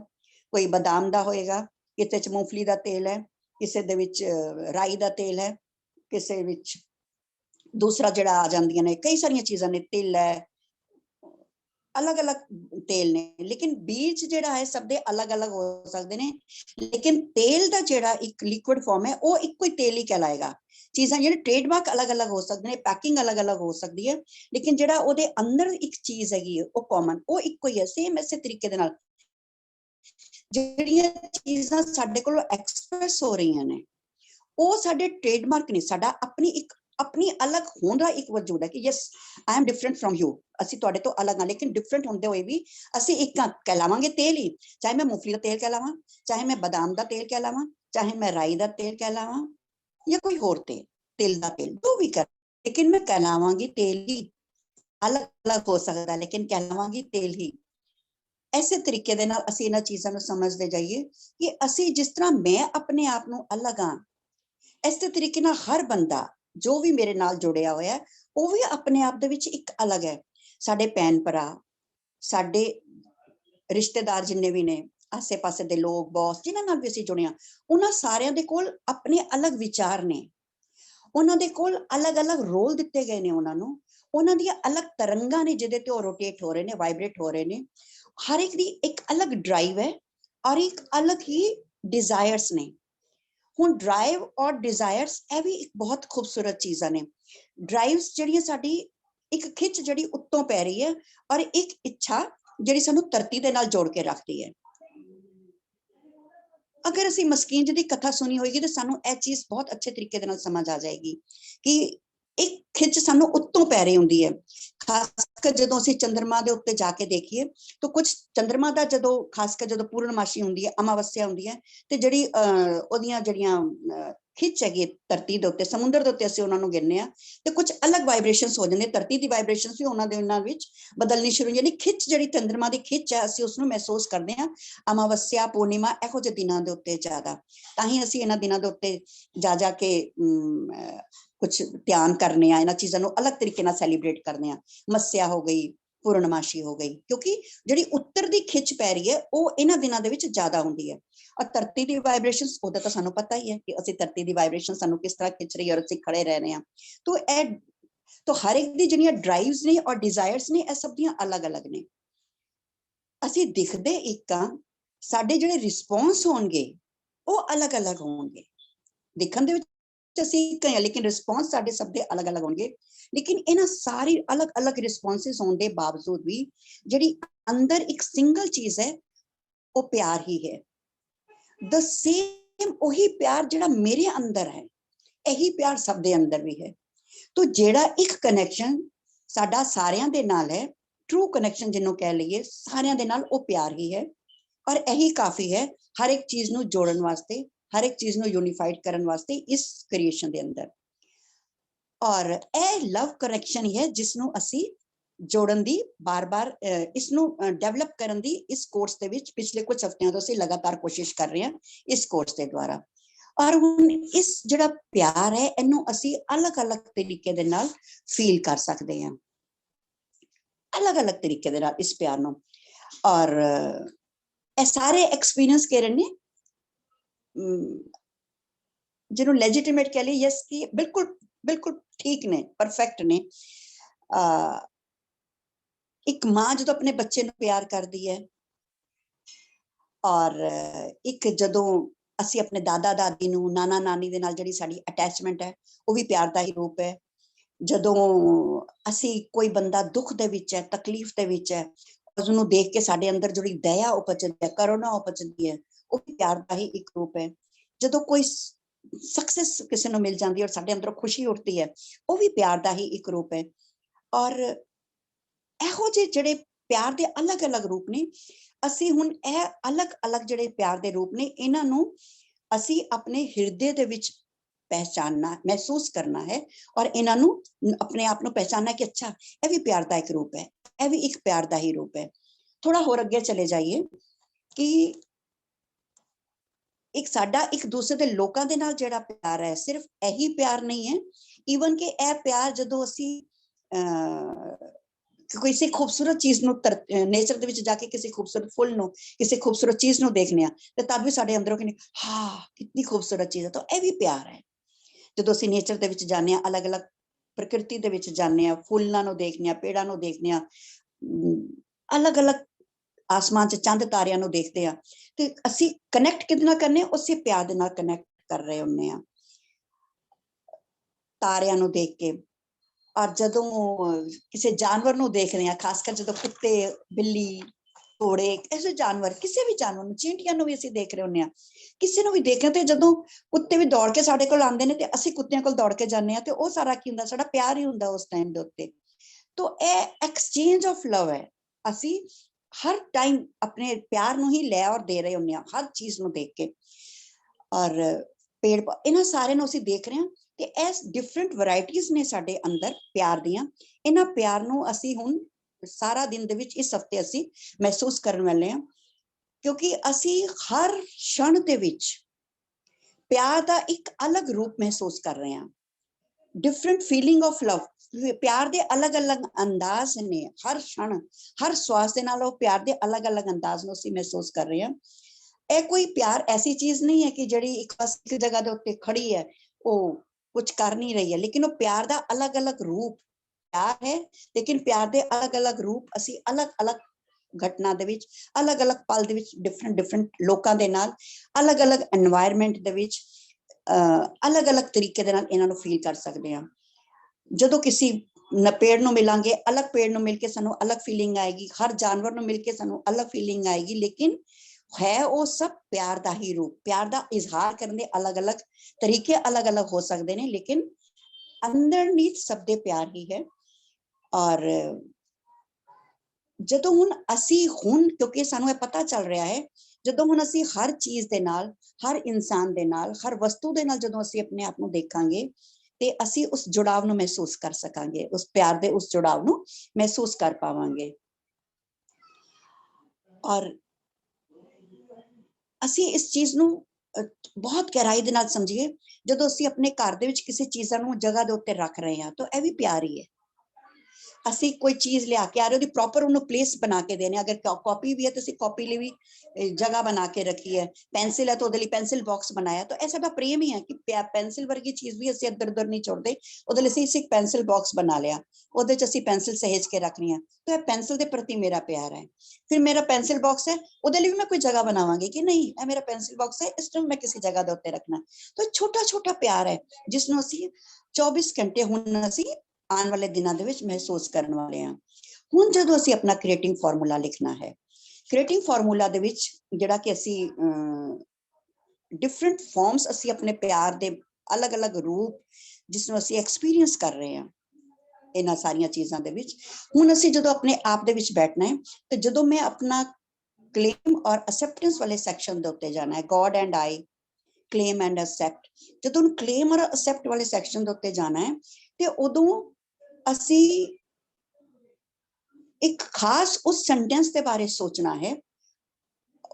ਕੋਈ ਬਦਾਮ ਦਾ ਹੋਏਗਾ, ਕਿਸੇ ਚ ਮੂੰਗਫਲੀ ਦਾ ਤੇਲ ਹੈ, ਕਿਸੇ ਦੇ ਵਿੱਚ ਰਾਈ ਦਾ ਤੇਲ ਹੈ, ਕਿਸੇ ਵਿੱਚ दूसरा जड़ा आ जांदियां ने, कई सारिया चीज़ां ने, तिल है, अलग अलग तेल ने, लेकिन बीज जेड़ा है सब दे अलग अलग हो सकते ने, लेकिन तेल दा जेड़ा एक लिक्विड फॉर्म है वो इक्को ही तेल ही कहलाएगा। चीज़ां जेड़े ट्रेडमार्क अलग अलग हो सकते हैं, पैकिंग अलग अलग हो सकती है, लेकिन जेड़ा ओदे अंदर एक चीज़ हैगी वो कॉमन, वो इक्को ही है। सेम इसे तरीके दे नाल जेड़ियां चीज़ां साडे कोल एक्सप्रेस हो रही ने वो साडे ट्रेडमार्क ने, साडा अपनी एक अपनी अलग होने का एक वजूद है कि yes I am different from you, ਅਸੀਂ ਤੁਹਾਡੇ ਤੋਂ ਅਲੱਗ ਹਾਂ, लेकिन डिफरेंट ਹੁੰਦੇ ਹੋਏ ਵੀ ਅਸੀਂ ਇੱਕ ਕਹਿਲਾਵਾਂਗੇ ਤੇਲ ਹੀ। ਚਾਹੇ ਮੈਂ ਮੂੰਗਫਲੀ ਦਾ ਤੇਲ ਕਹਿਲਾਵਾਂ, ਚਾਹੇ ਮੈਂ ਬਦਾਮ ਦਾ ਤੇਲ ਕਹਿਲਾਵਾਂ, ਚਾਹੇ ਮੈਂ ਰਾਈ ਦਾ ਤੇਲ ਕਹਿਲਾਵਾਂ ਜਾਂ ਕੋਈ ਹੋਰ ਤੇਲ, ਤਿਲ ਦਾ ਤੇਲ, ਜੋ ਵੀ ਕਰ, लेकिन मैं कहलावांगी तेल ही। अलग अलग हो सकता, लेकिन कहलावांगी तेल ही। ऐसे तरीके दे नाल ਅਸੀਂ ਇਹਨਾਂ ਚੀਜ਼ਾਂ ਨੂੰ ਸਮਝਦੇ ਜਾਈਏ ਕਿ ਅਸੀਂ जिस तरह मैं अपने आप ਨੂੰ अलग ਹਾਂ, ਇਸੇ ਤਰੀਕੇ ਨਾਲ ਹਰ ਬੰਦਾ जो भी मेरे नाल जुड़िया होया वो भी अपने आप दे विच एक अलग है। साडे भैन भरा, साडे रिश्तेदार जिन्ने भी ने, आसे पासे दे लोग, बॉस जिन्हां नाल भी असीं जुड़े हां, उन्हां सारियां दे कोल अपने अलग विचार ने, उन्हां दे कोल अलग अलग रोल दिते गए ने, उन्हां नूं उन्हां दी अलग तरंगां ने जिहदे ते ओह रोटेट हो रहे ने, वाइब्रेट हो रहे ने। हर एक दी एक अलग ड्राइव है और एक अलग ही डिजायर्स ने। ਹੁਣ ਡਰਾਈਵ ਔਰ ਡਿਜ਼ਾਇਰਸ ਇਹ ਵੀ ਇੱਕ ਬਹੁਤ ਖੂਬਸੂਰਤ ਚੀਜ਼ਾਂ ਨੇ। ਡਰਾਈਵਸ ਜਿਹੜੀਆਂ ਸਾਡੀ ਇੱਕ ਖਿੱਚ ਜਿਹੜੀ ਉੱਤੋਂ ਪੈ ਰਹੀ ਹੈ, ਔਰ ਇੱਕ ਇੱਛਾ ਜਿਹੜੀ ਸਾਨੂੰ ਧਰਤੀ ਦੇ ਨਾਲ ਜੋੜ ਕੇ ਰੱਖਦੀ ਹੈ। ਅਗਰ ਅਸੀਂ ਮਸਕੀਨ ਜੀ ਦੀ ਕਥਾ ਸੁਣੀ ਹੋਏਗੀ ਤਾਂ ਸਾਨੂੰ ਇਹ ਚੀਜ਼ ਬਹੁਤ ਅੱਛੇ ਤਰੀਕੇ ਦੇ ਨਾਲ ਸਮਝ ਆ ਜਾਏਗੀ ਕਿ ਇੱਕ ਖਿੱਚ ਸਾਨੂੰ ਉੱਤੋਂ ਪੈ ਰਹੀ ਹੁੰਦੀ ਹੈ। ਖਾਸ ਕਰ ਜਦੋਂ ਅਸੀਂ ਚੰਦਰਮਾ ਦੇ ਉੱਤੇ ਜਾ ਕੇ ਦੇਖੀਏ ਤਾਂ ਕੁਝ ਚੰਦਰਮਾ ਦਾ ਜਦੋਂ ਖਾਸ ਕਰ ਜਦੋਂ ਪੂਰਨਮਾਸ਼ੀ ਹੁੰਦੀ ਹੈ, ਅਮਾਵਸਿਆ ਹੁੰਦੀ ਹੈ, ਤੇ ਜਿਹੜੀ ਉਹਦੀਆਂ ਜਿਹੜੀਆਂ ਖਿੱਚ ਹੈਗੀ ਧਰਤੀ ਦੇ ਉੱਤੇ, ਸਮੁੰਦਰ ਦੇ ਉੱਤੇ ਅਸੀਂ ਉਹਨਾਂ ਨੂੰ ਗਿਣਨੇ ਆ ਤੇ ਕੁਝ ਅਲੱਗ ਵਾਈਬ੍ਰੇਸ਼ਨਸ ਹੋ ਜਾਂਦੇ, ਧਰਤੀ ਦੀ ਵਾਈਬ੍ਰੇਸ਼ਨਸ ਵੀ ਉਹਨਾਂ ਵਿੱਚ ਬਦਲਣੀ ਸ਼ੁਰੂ, ਯਾਨੀ ਖਿੱਚ ਜਿਹੜੀ ਚੰਦਰਮਾ ਦੀ ਖਿੱਚ ਹੈ ਅਸੀਂ ਉਸਨੂੰ ਮਹਿਸੂਸ ਕਰਦੇ ਹਾਂ ਅਮਾਵਸਿਆ, ਪੂਰਨਿਮਾ, ਇਹੋ ਜਿਹੇ ਦਿਨਾਂ ਦੇ ਉੱਤੇ ਜ਼ਿਆਦਾ। ਤਾਂ ਹੀ ਅਸੀਂ ਇਹਨਾਂ ਦਿਨਾਂ ਦੇ ਉੱਤੇ ਜਾ ਕੇ कुछ ध्यान करने, इन्हां चीज़ां नूं अलग तरीके नाल सैलीब्रेट करने। मस्या हो गई, पूर्णमाशी हो गई, क्योंकि जिहड़ी उत्तर दी खिच पै रही है वो इन्हां दिनां दे विच ज़्यादा हुंदी है। और धरती दी वाइब्रेशनस ओहदा तां सानूं पता ही है कि असीं धरती दी वाइब्रेशन सानूं किस तरह खिच रही है और असीं खड़े रह रहे हैं। तो हर एक दी जिहड़ियां ड्राइव्स ने और डिजायर्स ने ਇਹ सब दियां अलग अलग ने। ਅਸੀਂ दिखदे एक हां, साडे जिहड़े रिस्पॉन्स होणगे ਉਹ अलग अलग होणगे। दिखण दे विच लेकिन रिस्पॉन्स साडे सब दे अलग अलग होंगे। लेकिन इन्हां सारी अलग अलग रिस्पॉन्सेस होने के बावजूद भी जिहड़ी अंदर एक सिंगल चीज है वो प्यार ही है। द सेम वही प्यार जिहड़ा मेरे अंदर है, यही प्यार सब दे अंदर भी है। तो जिहड़ा एक कनैक्शन साडा सारियां दे नाल है, ट्रू कनैक्शन जिन्हों कह लईए, सारियां दे नाल वो प्यार ही है और यही काफी है हर एक चीज नूं जोड़न वास्ते, हर एक चीज नूं यूनीफाइड करन वास्ते इस क्रिएशन दे अंदर। और ਇਹ लव कनैक्शन ही है जिसनों असी जोड़न दी बार बार इसनों डेवलप करन दी इस कोर्स दे विच पिछले कुछ हफ्तियां तो असी लगातार कोशिश कर रहे हैं इस कोर्स दे द्वारा। और हुण इस जिहड़ा प्यार है इनू असी अलग अलग तरीके दे नाल फील कर सकते हैं, अलग अलग तरीके दे नाल इस प्यार नूं। और ਇਹ सारे एक्सपीरियंस किरण ने जिन्होंने लेजिटिमेट कह ली, यस कि बिल्कुल बिल्कुल ठीक ने, परफेक्ट ने। एक माँ जो अपने बच्चे नूं प्यार करती है, और एक जदों असी अपने दादा दादी नूं, नाना नानी दे नाल जिहड़ी साडी अटैचमेंट है वो भी प्यार दा ही रूप है। जदों असी कोई बंदा दुख दे विच है, तकलीफ दे विच है, उसनूं देख के साडे अंदर जिहड़ी दया उपजदी है, करुणा उपजदी है, वो भी प्यार दा ही एक रूप है। जदों कोई सक्सेस किसी को मिल जाती है और साडे अंदरों खुशी उठती है, वो भी प्यार दा ही एक रूप है। और इहो जे जिहड़े ਪਿਆਰ ਦੇ ਅਲੱਗ-ਅਲੱਗ ਰੂਪ ਨੇ। ਅਸੀਂ ਹੁਣ ਇਹ ਅਲੱਗ-ਅਲੱਗ ਜਿਹੜੇ ਪਿਆਰ ਦੇ ਰੂਪ ਨੇ, ਇਹਨਾਂ ਨੂੰ ਅਸੀਂ ਆਪਣੇ ਹਿਰਦੇ ਦੇ ਵਿੱਚ ਪਹਿਚਾਨਣਾ, महसूस करना है और ਇਹਨਾਂ ਨੂੰ ਆਪਣੇ ਆਪ ਨੂੰ ਪਹਿਚਾਨਣਾ ਕਿ ਅੱਛਾ ਇਹ ਵੀ ਪਿਆਰ ਦਾ ਇੱਕ ਰੂਪ ਹੈ, ਇਹ ਵੀ ਇੱਕ ਪਿਆਰ ਦਾ ਹੀ ਰੂਪ ਹੈ। ਥੋੜਾ ਹੋਰ ਅੱਗੇ ਚਲੇ ਜਾਈਏ ਕਿ ਇੱਕ ਸਾਡਾ ਇੱਕ ਦੂਸਰੇ ਦੇ ਲੋਕਾਂ ਦੇ ਨਾਲ ਜਿਹੜਾ ਪਿਆਰ ਹੈ, ਸਿਰਫ ਇਹੀ ਪਿਆਰ ਨਹੀਂ ਹੈ, ਈਵਨ ਕਿ ਇਹ ਪਿਆਰ ਜਦੋਂ ਅਸੀਂ ਕਿਸੇ ਖੂਬਸੂਰਤ ਚੀਜ਼ ਨੂੰ ਨੇਚਰ ਦੇ ਵਿੱਚ ਜਾ ਕੇ ਕਿਸੇ ਖੂਬਸੂਰਤ ਫੁੱਲ ਨੂੰ, ਕਿਸੇ ਖੂਬਸੂਰਤ ਚੀਜ਼ ਨੂੰ ਦੇਖਨੇ ਆ ਤੇ ਤਦ ਵੀ ਸਾਡੇ ਅੰਦਰੋਂ ਕਹਿੰਦੇ ਹਾਂ ਕਿੰਨੀ ਖੂਬਸੂਰਤ ਚੀਜ਼ ਹੈ। ਤਾਂ ਇਹ ਵੀ ਪਿਆਰ ਹੈ। ਜਦੋਂ ਅਸੀਂ ਨੇਚਰ ਦੇ ਵਿੱਚ ਜਾਂਦੇ ਹਾਂ, ਅਲੱਗ-ਅਲੱਗ ਪ੍ਰਕਿਰਤੀ ਦੇ ਵਿੱਚ ਜਾਂਦੇ ਹਾਂ, ਫੁੱਲਾਂ ਨੂੰ ਦੇਖਦੇ ਹਾਂ, ਪੇੜਾਂ ਨੂੰ ਦੇਖਦੇ ਹਾਂ, ਅਲੱਗ-ਅਲੱਗ ਆਸਮਾਨ 'ਚ ਚੰਦ ਤਾਰਿਆਂ ਨੂੰ ਦੇਖਦੇ ਹਾਂ, ਤੇ ਅਸੀਂ ਕਨੈਕਟ ਕਿਹਦੇ ਨਾਲ ਕਰਨੇ, ਉਸੇ ਪਿਆਰ ਦੇ ਨਾਲ ਕਨੈਕਟ ਕਰ ਰਹੇ ਹੁੰਦੇ ਹਾਂ ਤਾਰਿਆਂ ਨੂੰ ਦੇਖ ਕੇ। ਔਰ ਜਦੋਂ ਕਿਸੇ ਜਾਨਵਰ ਨੂੰ ਦੇਖਦੇ ਹਾਂ, ਖਾਸ ਕਰ ਜਦੋਂ ਕੁੱਤੇ, ਬਿੱਲੀ, ਘੋੜੇ, ਐਸੇ ਜਾਨਵਰ, ਕਿਸੇ ਵੀ ਜਾਨਵਰ ਨੂੰ, ਚੀਂਟੀਆਂ ਨੂੰ ਵੀ ਅਸੀਂ ਦੇਖ ਰਹੇ ਹੁੰਦੇ ਹਾਂ, ਕਿਸੇ ਨੂੰ ਵੀ ਦੇਖਿਆ ਤੇ ਜਦੋਂ ਕੁੱਤੇ ਵੀ ਦੌੜ ਕੇ ਸਾਡੇ ਕੋਲ ਆਉਂਦੇ ਨੇ ਤੇ ਅਸੀਂ ਕੁੱਤਿਆਂ ਕੋਲ ਦੌੜ ਕੇ ਜਾਂਦੇ ਹਾਂ, ਤੇ ਉਹ ਸਾਰਾ ਕੀ ਹੁੰਦਾ, ਸਾਡਾ ਪਿਆਰ ਹੀ ਹੁੰਦਾ ਉਸ ਟਾਈਮ ਦੇ ਉੱਤੇ। तो ਇਹ ਐਕਸਚੇਂਜ ਆਫ ਲਵ ਹੈ। ਅਸੀਂ ਹਰ ਟਾਈਮ ਆਪਣੇ ਪਿਆਰ ਨੂੰ ਹੀ ਲੈ ਔਰ ਦੇ ਰਹੇ ਹੁੰਦੇ ਹਾਂ, ਹਰ ਚੀਜ਼ ਨੂੰ ਦੇਖ ਕੇ। ਔਰ ਪੇੜ, ਇਹਨਾਂ ਸਾਰਿਆਂ ਨੂੰ ਅਸੀਂ ਦੇਖ ਰਹੇ ਹਾਂ ਤੇ ਇਹ ਡਿਫਰੈਂਟ ਵੈਰਾਈਟੀਜ਼ ਨੇ ਸਾਡੇ ਅੰਦਰ ਪਿਆਰ ਦੀਆਂ। ਇਹਨਾਂ ਪਿਆਰ ਨੂੰ ਅਸੀਂ ਹੁਣ ਸਾਰਾ ਦਿਨ ਦੇ ਵਿੱਚ, ਇਸ ਹਫਤੇ ਅਸੀਂ ਮਹਿਸੂਸ ਕਰਨ ਵਾਲੇ ਹਾਂ, ਕਿਉਂਕਿ ਅਸੀਂ ਹਰ क्षण ਦੇ ਵਿੱਚ ਪਿਆਰ ਦਾ ਇੱਕ ਅਲੱਗ ਰੂਪ ਮਹਿਸੂਸ ਕਰ ਰਹੇ ਹਾਂ। डिफरेंट फीलिंग ऑफ लव, प्यार दे अलग अलग अंदाज ने, हर क्षण हर श्वास दे नाल प्यार दे अलग अलग अंदाज ਨੂੰ ਅਸੀਂ महसूस कर रहे हैं। ਇਹ ਕੋਈ प्यार ऐसी चीज नहीं है कि ਜਿਹੜੀ ਇੱਕ ਜਗ੍ਹਾ ਦੇ ਉੱਤੇ ਖੜੀ ਹੈ, ਉਹ ਕੁਝ ਕਰ ਨਹੀਂ ਰਹੀ ਹੈ, लेकिन ਉਹ प्यार ਦਾ अलग अलग रूप प्यार है। लेकिन प्यार ਦੇ अलग अलग रूप ਅਸੀਂ अलग अलग घटना ਦੇ ਵਿੱਚ, अलग अलग पल ਦੇ ਵਿੱਚ, डिफरेंट डिफरेंट ਲੋਕਾਂ ਦੇ ਨਾਲ, अलग अलग एनवायरमेंट ਦੇ ਵਿੱਚ अलग अलग तरीके ਦੇ ਨਾਲ ਇਹਨਾਂ ਨੂੰ ਫੀਲ ਕਰ ਸਕਦੇ ਹਾਂ। ਜਦੋਂ ਕਿਸੇ ਪੇੜ ਨੂੰ ਮਿਲਾਂਗੇ, अलग पेड़ ਨੂੰ ਮਿਲ ਕੇ ਸਾਨੂੰ अलग फीलिंग आएगी, हर जानवर ਨੂੰ ਮਿਲ ਕੇ ਸਾਨੂੰ अलग फीलिंग आएगी, लेकिन है वो सब प्यार ਦਾ ਹੀ ਰੂਪ। प्यार ਦਾ इजहार ਕਰਨ ਦੇ अलग अलग तरीके अलग अलग हो सकते हैं, लेकिन अंदरनीथ सब ਦੇ प्यार ही है। और ਜਦੋਂ ਹੁਣ ਅਸੀਂ ਕਿਉਂਕਿ ਸਾਨੂੰ ਇਹ ਪਤਾ ਚੱਲ ਰਿਹਾ ਹੈ, ਜਦੋਂ ਹੁਣ ਅਸੀਂ ਹਰ ਚੀਜ਼ ਦੇ ਨਾਲ, ਹਰ ਇਨਸਾਨ ਦੇ ਨਾਲ, ਹਰ ਵਸਤੂ ਦੇ ਨਾਲ ਜਦੋਂ ਅਸੀਂ ਆਪਣੇ ਆਪ ਨੂੰ ਦੇਖਾਂਗੇ ਤੇ ਅਸੀਂ ਉਸ ਜੁੜਾਵ ਨੂੰ ਮਹਿਸੂਸ ਕਰ ਸਕਾਂਗੇ, ਉਸ ਪਿਆਰ ਦੇ ਉਸ ਜੁੜਾਵ ਨੂੰ ਮਹਿਸੂਸ ਕਰ ਪਾਵਾਂਗੇ। ਔਰ ਅਸੀਂ ਇਸ ਚੀਜ਼ ਨੂੰ ਬਹੁਤ ਗਹਿਰਾਈ ਦੇ ਨਾਲ ਸਮਝੀਏ। ਜਦੋਂ ਅਸੀਂ ਆਪਣੇ ਘਰ ਦੇ ਵਿੱਚ ਕਿਸੇ ਚੀਜ਼ਾਂ ਨੂੰ ਜਗ੍ਹਾ ਦੇ ਉੱਤੇ ਰੱਖ ਰਹੇ ਹਾਂ, ਤਾਂ ਇਹ ਵੀ ਪਿਆਰ ਹੀ ਹੈ। ਅਸੀਂ ਕੋਈ ਚੀਜ਼ ਲਿਆ ਕੇ ਆ ਰਹੇ, ਉਹਦੀ ਪ੍ਰੋਪਰ ਉਹਨੂੰ ਪਲੇਸ ਬਣਾ ਕੇ ਦੇਣੇ। ਅਗਰ ਕਾਪੀ ਵੀ ਹੈ ਤਾਂ ਅਸੀਂ ਕਾਪੀ ਲਈ ਵੀ ਜਗ੍ਹਾ ਬਣਾ ਕੇ ਰੱਖੀ ਹੈ, ਪੈਨਸਿਲ ਹੈ ਤਾਂ ਉਹਦੇ ਲਈ ਪੈਨਸਿਲ ਬਾਕਸ ਬਣਾਇਆ। ਤਾਂ ਇਹ ਸਾਡਾ ਪ੍ਰੇਮ ਹੀ ਹੈ ਕਿ ਪੈਨਸਿਲ ਵਰਗੀ ਚੀਜ਼ ਵੀ ਅਸੀਂ ਇੱਧਰ ਉੱਧਰ ਨਹੀਂ ਛੋੜਦੇ, ਉਹਦੇ ਲਈ ਅਸੀਂ ਇੱਕ ਪੈਨਸਿਲ ਬਾਕਸ ਬਣਾ ਲਿਆ, ਉਹਦੇ 'ਚ ਅਸੀਂ ਪੈਨਸਿਲ ਸਹੇਜ ਕੇ ਰੱਖਣੀ ਆ। ਤਾਂ ਇਹ ਪੈਨਸਿਲ ਦੇ ਪ੍ਰਤੀ ਮੇਰਾ ਪਿਆਰ ਹੈ। ਫਿਰ ਮੇਰਾ ਪੈਨਸਿਲ ਬਾਕਸ ਹੈ, ਉਹਦੇ ਲਈ ਵੀ ਮੈਂ ਕੋਈ ਜਗ੍ਹਾ ਬਣਾਵਾਂਗੀ ਕਿ ਨਹੀਂ, ਇਹ ਮੇਰਾ ਪੈਨਸਿਲ ਬਾਕਸ ਹੈ, ਇਸ ਨੂੰ ਮੈਂ ਕਿਸੇ ਜਗ੍ਹਾ ਦੇ ਉੱਤੇ ਰੱਖਣਾ। ਤਾਂ ਛੋਟਾ ਛੋਟਾ ਪਿਆਰ ਹੈ ਜਿਸ ਨੂੰ ਅਸੀਂ 24 ਘੰਟੇ ਹੁਣ ਅਸੀਂ ਆਉਣ ਵਾਲੇ ਦਿਨਾਂ ਦੇ ਵਿੱਚ ਮਹਿਸੂਸ ਕਰਨ ਵਾਲੇ ਹਾਂ। ਹੁਣ ਜਦੋਂ ਅਸੀਂ ਆਪਣਾ ਕ੍ਰੀਏਟਿੰਗ ਫਾਰਮੂਲਾ ਲਿਖਣਾ ਹੈ, ਕ੍ਰੀਏਟਿੰਗ ਫਾਰਮੂਲਾ ਦੇ ਵਿੱਚ ਜਿਹੜਾ ਕਿ ਅਸੀਂ ਡਿਫਰੈਂਟ ਫਾਰਮਸ, ਅਸੀਂ ਆਪਣੇ ਪਿਆਰ ਦੇ ਅਲੱਗ ਅਲੱਗ ਰੂਪ ਜਿਸ ਨੂੰ ਅਸੀਂ ਐਕਸਪੀਰੀਅੰਸ ਕਰ ਰਹੇ ਹਾਂ ਇਹਨਾਂ ਸਾਰੀਆਂ ਚੀਜ਼ਾਂ ਦੇ ਵਿੱਚ। ਹੁਣ ਅਸੀਂ ਜਦੋਂ ਆਪਣੇ ਆਪ ਦੇ ਵਿੱਚ ਬੈਠਣਾ ਹੈ, ਤੇ ਜਦੋਂ ਮੈਂ ਆਪਣਾ ਕਲੇਮ ਔਰ ਅਸੈਪਟੈਂਸ ਵਾਲੇ ਸੈਕਸ਼ਨ ਦੇ ਉੱਤੇ ਜਾਣਾ ਹੈ, god and I, claim and accept, ਜਦੋਂ ਕਲੇਮ ਔਰ ਅਸੈਪਟ ਵਾਲੇ ਸੈਕਸ਼ਨ ਦੇ ਉੱਤੇ ਜਾਣਾ ਹੈ, ਤੇ ਉਦੋਂ ਅਸੀਂ ਇੱਕ ਖਾਸ ਉਸ ਸੈਂਟੈਂਸ ਦੇ ਬਾਰੇ ਸੋਚਣਾ ਹੈ,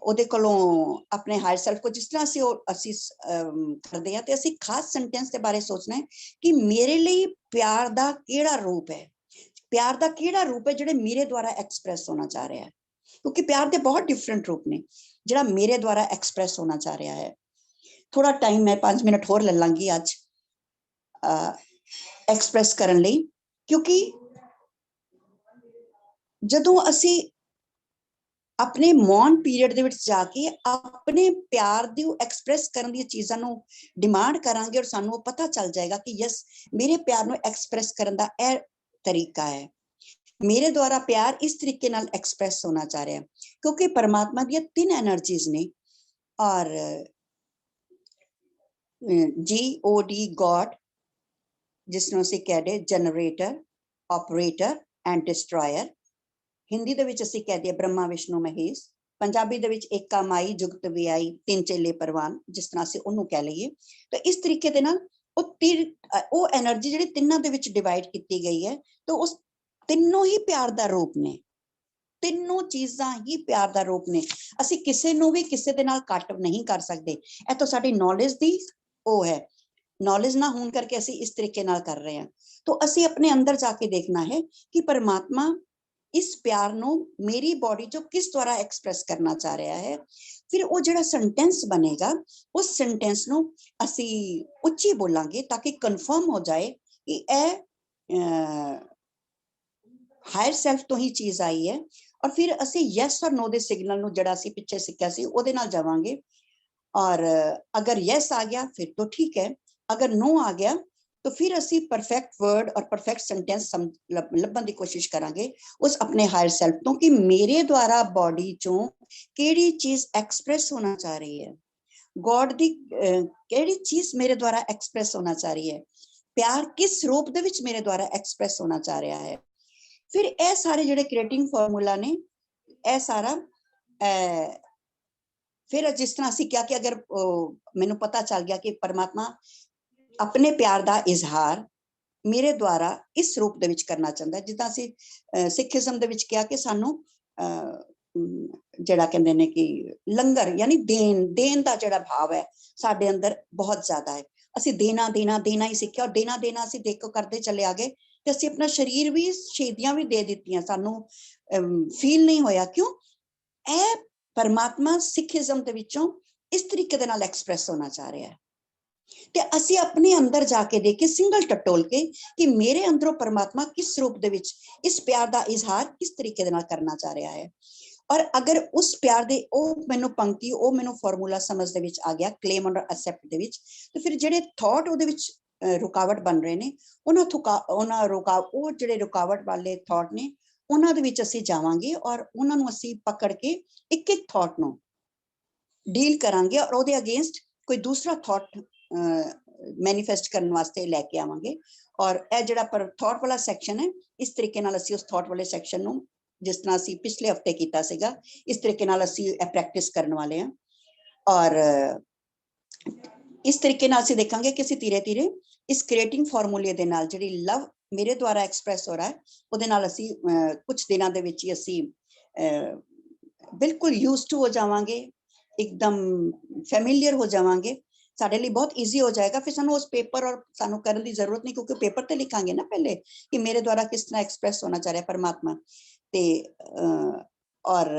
ਉਹਦੇ ਕੋਲੋਂ ਆਪਣੇ ਹਾਇਰ ਸੈਲਫ ਕੋ, ਜਿਸ ਤਰ੍ਹਾਂ ਅਸੀਂ ਕਰਦੇ ਹਾਂ, ਤੇ ਅਸੀਂ ਖਾਸ ਸੈਂਟੈਂਸ ਦੇ ਬਾਰੇ ਸੋਚਣਾ ਹੈ ਕਿ ਮੇਰੇ ਲਈ ਪਿਆਰ ਦਾ ਕਿਹੜਾ ਰੂਪ ਹੈ, ਪਿਆਰ ਦਾ ਕਿਹੜਾ ਰੂਪ ਹੈ ਜਿਹੜੇ ਮੇਰੇ ਦੁਆਰਾ ਐਕਸਪ੍ਰੈਸ ਹੋਣਾ ਚਾਹ ਰਿਹਾ ਹੈ। ਕਿਉਂਕਿ ਪਿਆਰ ਦੇ ਬਹੁਤ ਡਿਫਰੈਂਟ ਰੂਪ ਨੇ, ਜਿਹੜਾ ਮੇਰੇ ਦੁਆਰਾ ਐਕਸਪ੍ਰੈਸ ਹੋਣਾ ਚਾਹ ਰਿਹਾ ਹੈ। ਥੋੜਾ ਟਾਈਮ ਮੈਂ 5 ਮਿੰਟ ਹੋਰ ਲੈ ਲਾਂਗੀ ਅੱਜ ਐਕਸਪ੍ਰੈਸ ਕਰਨ ਲਈ, ਕਿਉਂਕਿ ਜਦੋਂ ਅਸੀਂ ਆਪਣੇ ਮੌਨ ਪੀਰੀਅਡ ਦੇ ਵਿੱਚ ਜਾ ਕੇ ਆਪਣੇ ਪਿਆਰ ਦੀ ਐਕਸਪ੍ਰੈਸ ਕਰਨ ਦੀਆਂ ਚੀਜ਼ਾਂ ਨੂੰ ਡਿਮਾਂਡ ਕਰਾਂਗੇ, ਔਰ ਸਾਨੂੰ ਉਹ ਪਤਾ ਚੱਲ ਜਾਏਗਾ ਕਿ ਯਸ, ਮੇਰੇ ਪਿਆਰ ਨੂੰ ਐਕਸਪ੍ਰੈਸ ਕਰਨ ਦਾ ਇਹ ਤਰੀਕਾ ਹੈ, ਮੇਰੇ ਦੁਆਰਾ ਪਿਆਰ ਇਸ ਤਰੀਕੇ ਨਾਲ ਐਕਸਪ੍ਰੈਸ ਹੋਣਾ ਚਾਹ ਰਿਹਾ। ਕਿਉਂਕਿ ਪਰਮਾਤਮਾ ਦੀਆਂ 3 ਐਨਰਜੀਜ਼ ਨੇ, ਔਰ GOD, ਗॉड, ਜਿਸ ਨੂੰ ਅਸੀਂ ਕਹਿੰਦੇ generator, operator and destroyer, Hindi दे विच असीं कह दईए ब्रह्मा विष्णु महेश, पंजाबी दे विच एका माई जुगत विआई तीन चेले परवान, जिस तरह असीं उहनूं कह लईए। तो इस तरीके दे नाल ਉਹ एनर्जी ਜਿਹੜੀ ਤਿੰਨਾਂ ਦੇ ਵਿੱਚ ਡਿਵਾਈਡ ਕੀਤੀ ਗਈ ਹੈ, तो उस ਤਿੰਨੋਂ ਹੀ ਪਿਆਰ ਦਾ ਰੂਪ ਨੇ, ਤਿੰਨੋਂ ਚੀਜ਼ਾਂ ਹੀ ਪਿਆਰ ਦਾ ਰੂਪ ਨੇ। ਅਸੀਂ ਕਿਸੇ ਨੂੰ ਵੀ ਕਿਸੇ ਦੇ ਨਾਲ ਕੱਟ ਨਹੀਂ ਕਰ ਸਕਦੇ। ਇਹ ਤਾਂ ਸਾਡੀ ਨੌਲੇਜ ਦੀ ਉਹ ਹੈ, नॉलेज ना होने करके ਅਸੀਂ इस तरीके नाल कर रहे हैं। तो ਅਸੀਂ अपने अंदर जाके देखना है कि परमात्मा इस प्यार ਨੂੰ मेरी बॉडी चो किस द्वारा एक्सप्रैस करना चाह रहा है। फिर वो ਜਿਹੜਾ सेंटेंस बनेगा, उस सेंटेंस ਨੂੰ ਅਸੀਂ ਉੱਚੀ ਬੋਲਾਂਗੇ ताकि कन्फर्म हो जाए कि ਇਹ हायर सैल्फ तो ही चीज आई है। और फिर ਅਸੀਂ यस और नो ਦੇ सिग्नल ਨੂੰ ਜਿਹੜਾ ਅਸੀਂ ਪਿੱਛੇ ਸਿੱਖਿਆ ਸੀ ਉਹਦੇ ਨਾਲ ਜਾਵਾਂਗੇ। और अगर यस आ गया फिर तो ठीक है, अगर नो आ गया तो फिर असी परफेक्ट वर्ड और परफेक्ट सेंटेंस लभन की कोशिश करांगे उस अपने हायर सैल्फ तो, कि मेरे द्वारा बॉडी चो केड़ी चीज एक्सप्रेस होना चाह रही है, गॉड दी केड़ी चीज मेरे द्वारा एक्सप्रेस होना चाह रही है, प्यार किस रूप दे विच मेरे द्वारा एक्सप्रेस होना चाह रहा है। फिर ए सारे जिहड़े क्रिएटिंग फॉर्मूला ने, ए सारा फिर जिस तरह असीं क्या कि अगर मैनूं पता चल गया कि परमात्मा अपने प्यार का इजहार मेरे द्वारा इस रूप दे विच करना चाहता है, जिद्दां असीं सिखिज्म दे विच कहा कि सानूं जिहड़ा कहंदे ने कि लंगर यानी देन दा जिहड़ा भाव है साडे अंदर बहुत ज्यादा है। असीं देना देना देना ही सीखिया, और देना देना असीं देखो करते चले आ गए ते असीं अपना शरीर भी शहीदियां भी दे दित्तियां, सानूं फील नहीं होया। क्यों? ए परमात्मा सिखिज्म दे विचों इस तरीके दे नाल एक्सप्रैस होना चाह रहा है। ते असी अपने अंदर जाके देखे सिंगल टटोल के कि मेरे अंदरों परमात्मा किस रूप दे विच इस प्यार का इजहार किस तरीके दे नाल करना चाह रहा है। और अगर उस प्यार दे ओ मैनू पंक्ति ओ मैनू फॉर्मूला समझ दे विच आ गया, क्लेम और एक्सेप्ट दे विच, तो फिर जेडे थॉट ओदे विच रुकावट बन रहे ने उन्हां रुकावट वाले थॉट ने उन्हां दे विच असीं जावांगे और उन्हां नूं असीं पकड़ के एक एक थॉट नूं डील करांगे और ओदे अगेंस्ट कोई दूसरा थॉट मैनीफेस्ट करने वास्ते लैके आवांगे। और यह जिहड़ा पर थॉट वाला सैक्शन है, इस तरीके नाल असीं उस थॉट वाले सैक्शन नूं जिस तरह असीं पिछले हफ्ते कीता सीगा, इस तरीके नाल असीं प्रैक्टिस करने वाले हैं। और इस तरीके नाल असीं देखांगे कि असीं धीरे धीरे इस क्रिएटिंग फॉर्मूले दे नाल जिहड़ी लव मेरे द्वारा एक्सप्रैस हो रहा है उहदे नाल असीं कुछ दिनां दे विच ही असीं बिल्कुल यूज टू हो जावांगे, एकदम फैमिलियर हो जावांगे, साडे लिए बहुत ईजी हो जाएगा। फिर सानू उस पेपर और सानू करने की जरूरत नहीं, क्योंकि पेपर ते लिखांगे ना पहले कि मेरे द्वारा किस तरह एक्सप्रेस होना चाह रहा है परमात्मा ते और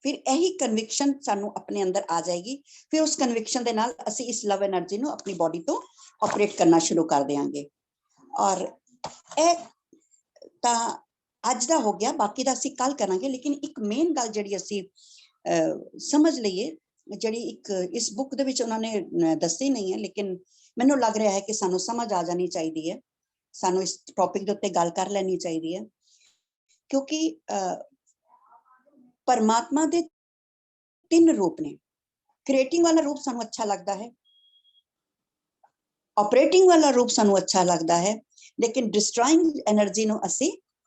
फिर यही कन्विक्शन सानू अपने अंदर आ जाएगी। फिर उस कन्विक्शन दे नाल असी इस लव एनर्जी नू अपनी बॉडी तो ऑपरेट करना शुरू कर देंगे। और ए ता अज दा हो गया, बाकी दा असी कल करांगे। लेकिन एक मेन गल जिहड़ी असी समझ लईए, जिहड़ी एक इस बुक दे विच उन्होंने दसी नहीं है, लेकिन मैनूं लग रहा है कि सानू समझ आ जानी चाहिए है, सानू इस टॉपिक दे उत्ते गल कर लेनी चाहिए है। क्योंकि परमात्मा दे 3 रूप ने। क्रिएटिंग वाला रूप सानू अच्छा लगता है, ऑपरेटिंग वाला रूप सानू अच्छा लगता है, लेकिन डिस्ट्रॉइंग एनर्जी नू असी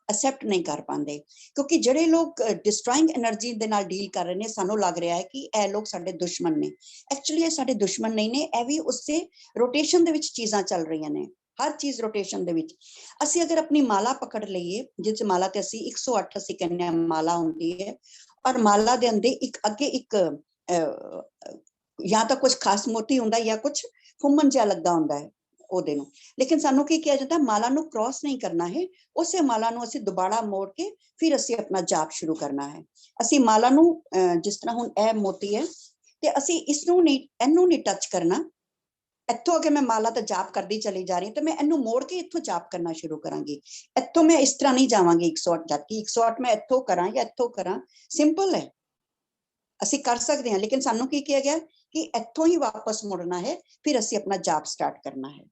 एक्सेप्ट नहीं कर पाते। क्योंकि जिहड़े लोग डिस्ट्रॉइंग एनर्जी दे नाल डील कर रहे हैं, सानू लग रहा है कि ए लोग साडे दुश्मन ने। एक्चुअली ये साडे दुश्मन नहीं ने, ए भी उससे रोटेशन दे विच चीज़ां चल रही ने, हर चीज़ रोटेशन दे विच। असी अगर अपनी माला पकड़ लईए, जिस माला ते असी 108 असी कहने माला होंदी है, और माला दे अंदर एक अगे एक या तो कुछ खास मोती हुंदा या कुछ फुम्मन जिहा लगा हुंदा है ओदे नूं। लेकिन सानू की किया जाता, माला नूं क्रॉस नहीं करना है, उसे माला नूं असीं दोबारा मोड़ के फिर असीं अपना जाप शुरू करना है। असीं माला नूं जिस तरह हुण ए मोती है ते असीं इसनूं नहीं, इहनूं नहीं टच करना। इत्थों अगर मैं माला तो जाप करती चली जा रही, तो मैं इनू मोड़ के इत्थों जाप करना शुरू करांगी। इत्थों मैं इस तरह नहीं जावांगी 108, जबकि 108 मैं इत्थों करा या इत्थों करा, सिंपल है, असी कर सकते हैं। लेकिन सानू की किया गया कि इत्थों ही वापस मुड़ना है, फिर असी अपना जाप स्टार्ट करना है।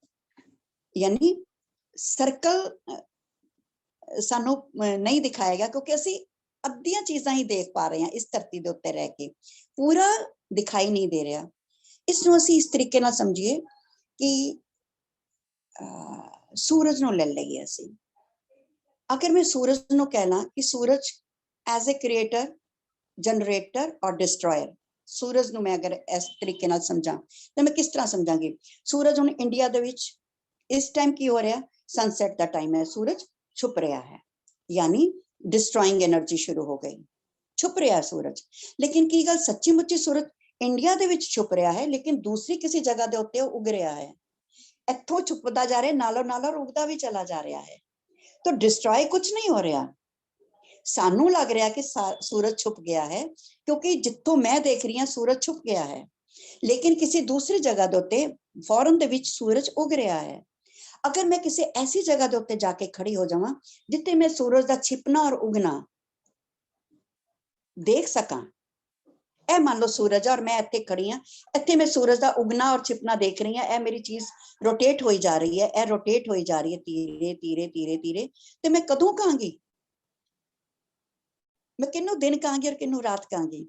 यानी सर्कल सानू नहीं दिखाया गया, क्योंकि असी अद्धियां चीज़ां ही देख पा रहे हैं इस धरती के उत्ते रह के, पूरा दिखाई नहीं दे रहा। इसनूं असी इस तरीके नाल समझिए कि सूरज नूं ले लईए असी, अगर मैं सूरज ਨੂੰ ਕਹਿਣਾ ਕਿ सूरज एज ए क्रिएटर, जनरेटर और डिस्ट्रॉयर, सूरज ਨੂੰ मैं अगर इस तरीके ਨਾਲ ਸਮਝਾਂ ਤਾਂ मैं किस तरह ਸਮਝਾਂਗੀ? सूरज ਹੁਣ इंडिया ਦੇ ਵਿੱਚ इस टाइम की हो रहा, सनसैट का टाइम है, सूरज छुप रहा है, यानी डिस्ट्रॉइंग एनर्जी शुरू हो गई, छुप रहा है सूरज। लेकिन की गल सच्ची मुच्ची सूरज इंडिया ਦੇ ਵਿੱਚ छुप रहा है, लेकिन दूसरी किसी जगह ਦੇ ਉੱਤੇ उग रहा है, ਇੱਥੋਂ छुपदा जा रहा है, नालों नालों उगदा भी चला जा रहा है। तो डिस्ट्रॉय कुछ नहीं हो रहा, सानू लग रहा कि सूरज छुप गया है, क्योंकि जिथों मैं देख रही हूं सूरज छुप गया है, लेकिन किसी दूसरी जगह दे उत्ते फॉरन दे विच सूरज उग रहा है। अगर मैं किसी ऐसी जगह दे उत्ते जाके खड़ी हो जावां जिथे मैं सूरज दा छिपना और उगना देख सकां, ए मान लो सूरज और मैं इत्थे खड़ी हां, इत्थे मैं सूरज दा उगना और छिपना देख रही हां, ए मेरी चीज रोटेट होई जा रही है, ए रोटेट होई जा रही है धीरे धीरे धीरे धीरे, ते मैं कदों कहांगी? मैं किन्नू दिन कहांगी और किन्नू रात कहांगी?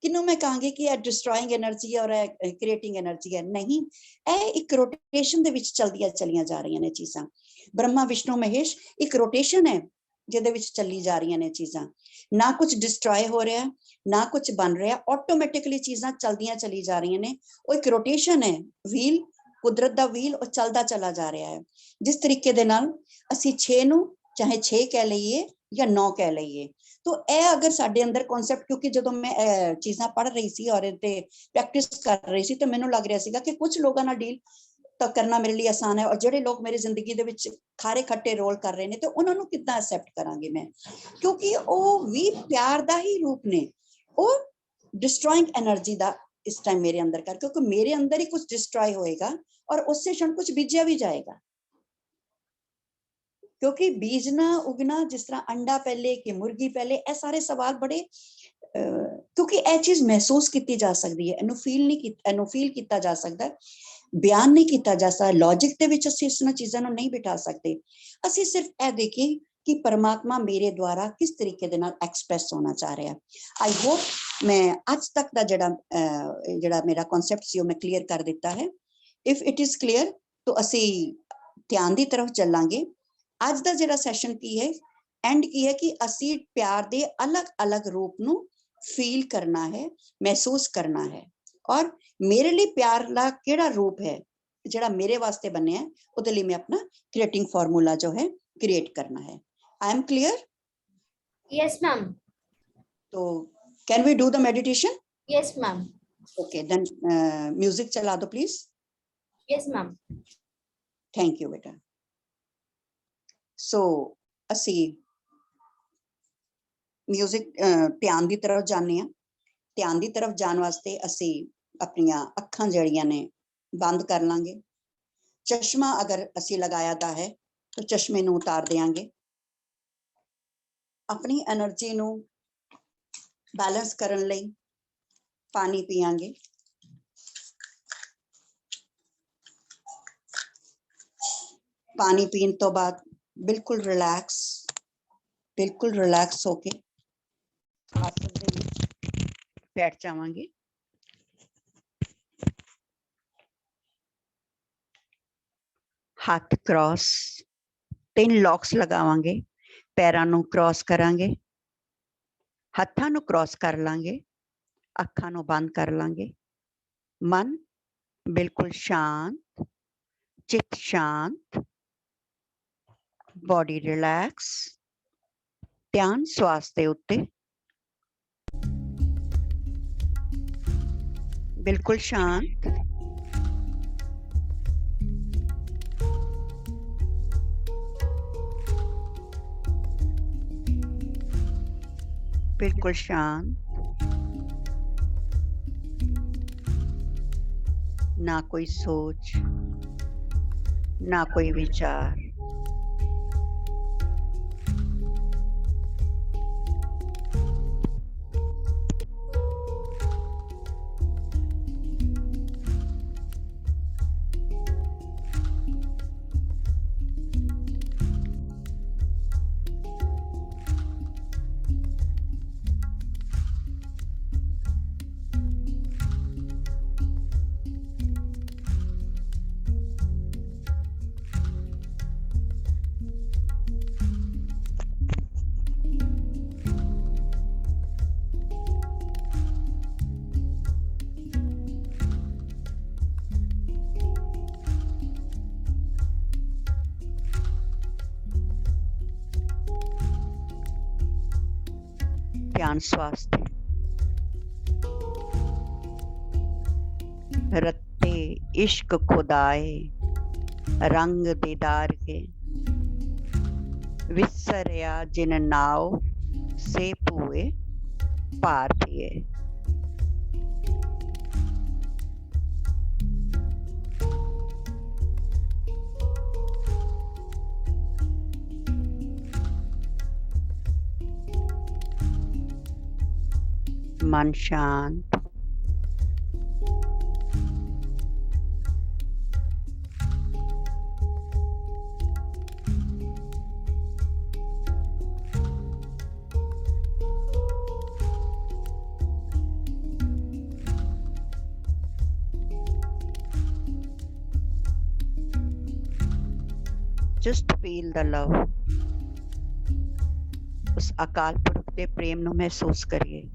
किन्नू मैं कहांगी कि यह डिस्ट्रॉइंग एनर्जी है और क्रिएटिंग एनर्जी है? नहीं, ए एक रोटेशन दे विच चलदियां चलियां जा रही ने चीज़ां। ब्रह्मा विष्णु महेश एक रोटेशन है जिहदे विच चली जा रही ने चीज़ां, ना कुछ डिस्ट्रॉय हो रहा, ना कुछ बन रहा, ऑटोमैटिकली चीज़ां चलदियां चली जा रही ने। वो एक रोटेशन है, व्हील, कुदरत दा व्हील, और चलदा चला जा रहा है। जिस तरीके दे नाल असीं 6 नूं चाहे 6 कह लईए या 9 कह लईए, तो ए अगर साडे अंदर कॉन्सैप्ट, क्योंकि जदों मैं चीज़ां पढ़ रही सी और इत्ते प्रैक्टिस कर रही सी, तो मैनूं लग रहा सीगा कि कुछ लोगां नाल डील तो करना मेरे लिए आसान है, और जिहड़े लोग मेरी जिंदगी दे विच खारे खट्टे रोल कर रहे ने, तो उन्हां नूं किद्दां एक्सेप्ट करांगी मैं? क्योंकि वो भी प्यार दा ही रूप ने, वो डिस्ट्रॉइंग एनर्जी दा इस टाइम मेरे अंदर कर, क्योंकि मेरे अंदर ही कुछ डिस्ट्रॉय होएगा और उससे क्षण कुछ बीजा भी जाएगा। क्योंकि बीजना उगना, जिस तरह अंडा पहले कि मुर्गी पहले, ए सारे सवाल बड़े क्योंकि ए चीज महसूस की जा सकती है, इनू फील नहीं की, इनू फील किया जा सकता, बयान नहीं किया जा सकता, लॉजिक दे विच असीं इस चीज़ां नूं नहीं बिठा सकते। असीं सिर्फ ए देखिए कि परमात्मा मेरे द्वारा किस तरीके दे नाल एक्सप्रैस होना चाह रहा है। आई होप मैं आज तक दा जिहड़ा मेरा कॉन्सैप्ट सी मैं क्लीयर कर दिता है। इफ इट इज क्लीयर तो असीं ध्यान की तरफ चलांगे। आज का जिहड़ा सैशन की है, एंड की है कि असी प्यार दे अलग अलग रूप नूं फील करना है, महसूस करना है, और मेरे लिए प्यार ला केड़ा रूप है जिहड़ा मेरे वास्ते बने है, उहदे लिए मैं अपना क्रिएटिंग फार्मूला जो है क्रिएट करना है। I am clear? Yes ma'am. तो can we do the meditation? Yes ma'am. Okay, then music चला दो please. Yes ma'am. Thank you बेटा। सो असी म्यूजिक ध्यान की तरफ जाने, ध्यान की तरफ जाने वास्ते असी अपनियां अखां जड़ियां ने बंद कर लांगे। चश्मा अगर असी लगाया दा है तो चश्मे नूं उतार देंगे। अपनी एनर्जी नूं बैलेंस करन लई पानी पियांगे। पानी पीन तो बाद बिल्कुल रिलैक्स होके आसन दे विच बैठ जावांगे। हाथ क्रॉस, 3 लॉक्स लगावांगे, पैरां नूं क्रॉस करांगे, हत्थां नूं क्रॉस कर लांगे, अखां नूं बंद कर लांगे। मन बिल्कुल शांत, चित शांत, बॉडी रिलैक्स, ध्यान श्वास दे उत्ते बिल्कुल शांत। बिल्कुल शांत, ना कोई सोच, ना कोई विचार। ध्यान स्वास्थ्य रत्ते इश्क खुदाए रंग दीदार के विसरया जिन नाव से पुए पार थिए। मन शांत, जस्ट फील द लव। उस अकाल पुरख दे प्रेम ਨੂੰ महसूस करिए।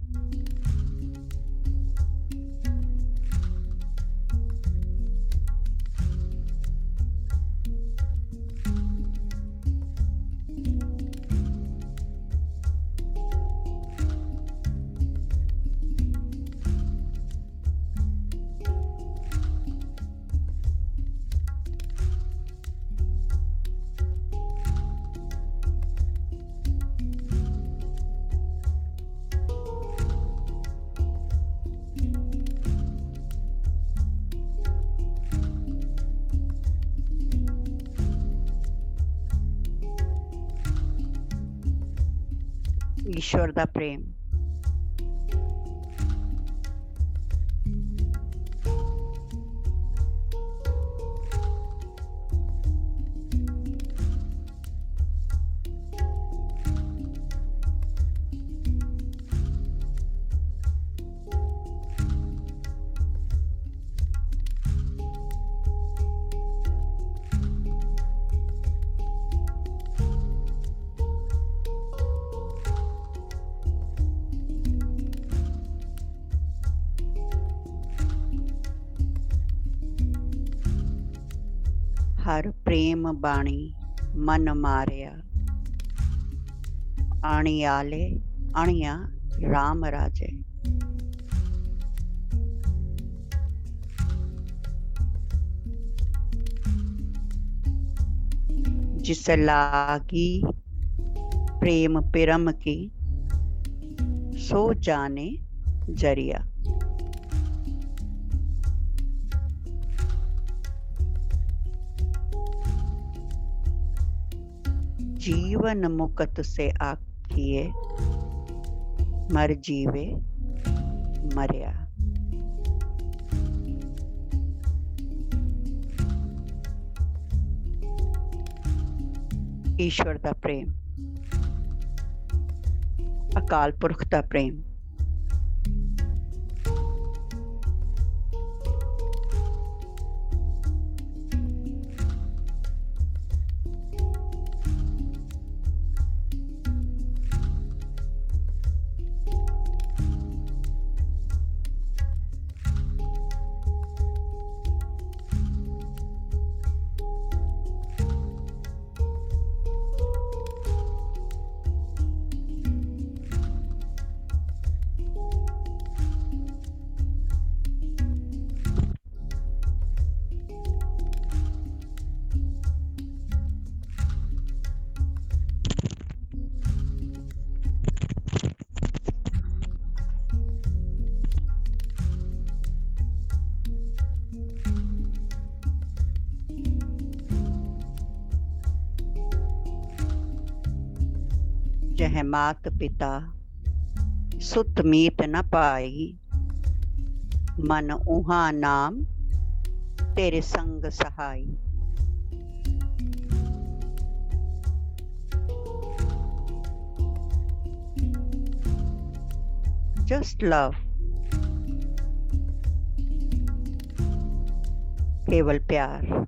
ईश्वर दा प्रेम हर प्रेम बाणी मन मारिया अणियाले अणिया राम राजे। जिस लागी प्रेम पिरम की सो जाने जरिया। जीवन मुकत से आखिए मर जीवे मरिया। ईश्वर दा प्रेम, अकाल पुरख दा प्रेम, जह मात पिता सुत मीत न पाई मन उहा नाम तेरे संग सहाई। जस्ट लव, केवल प्यार।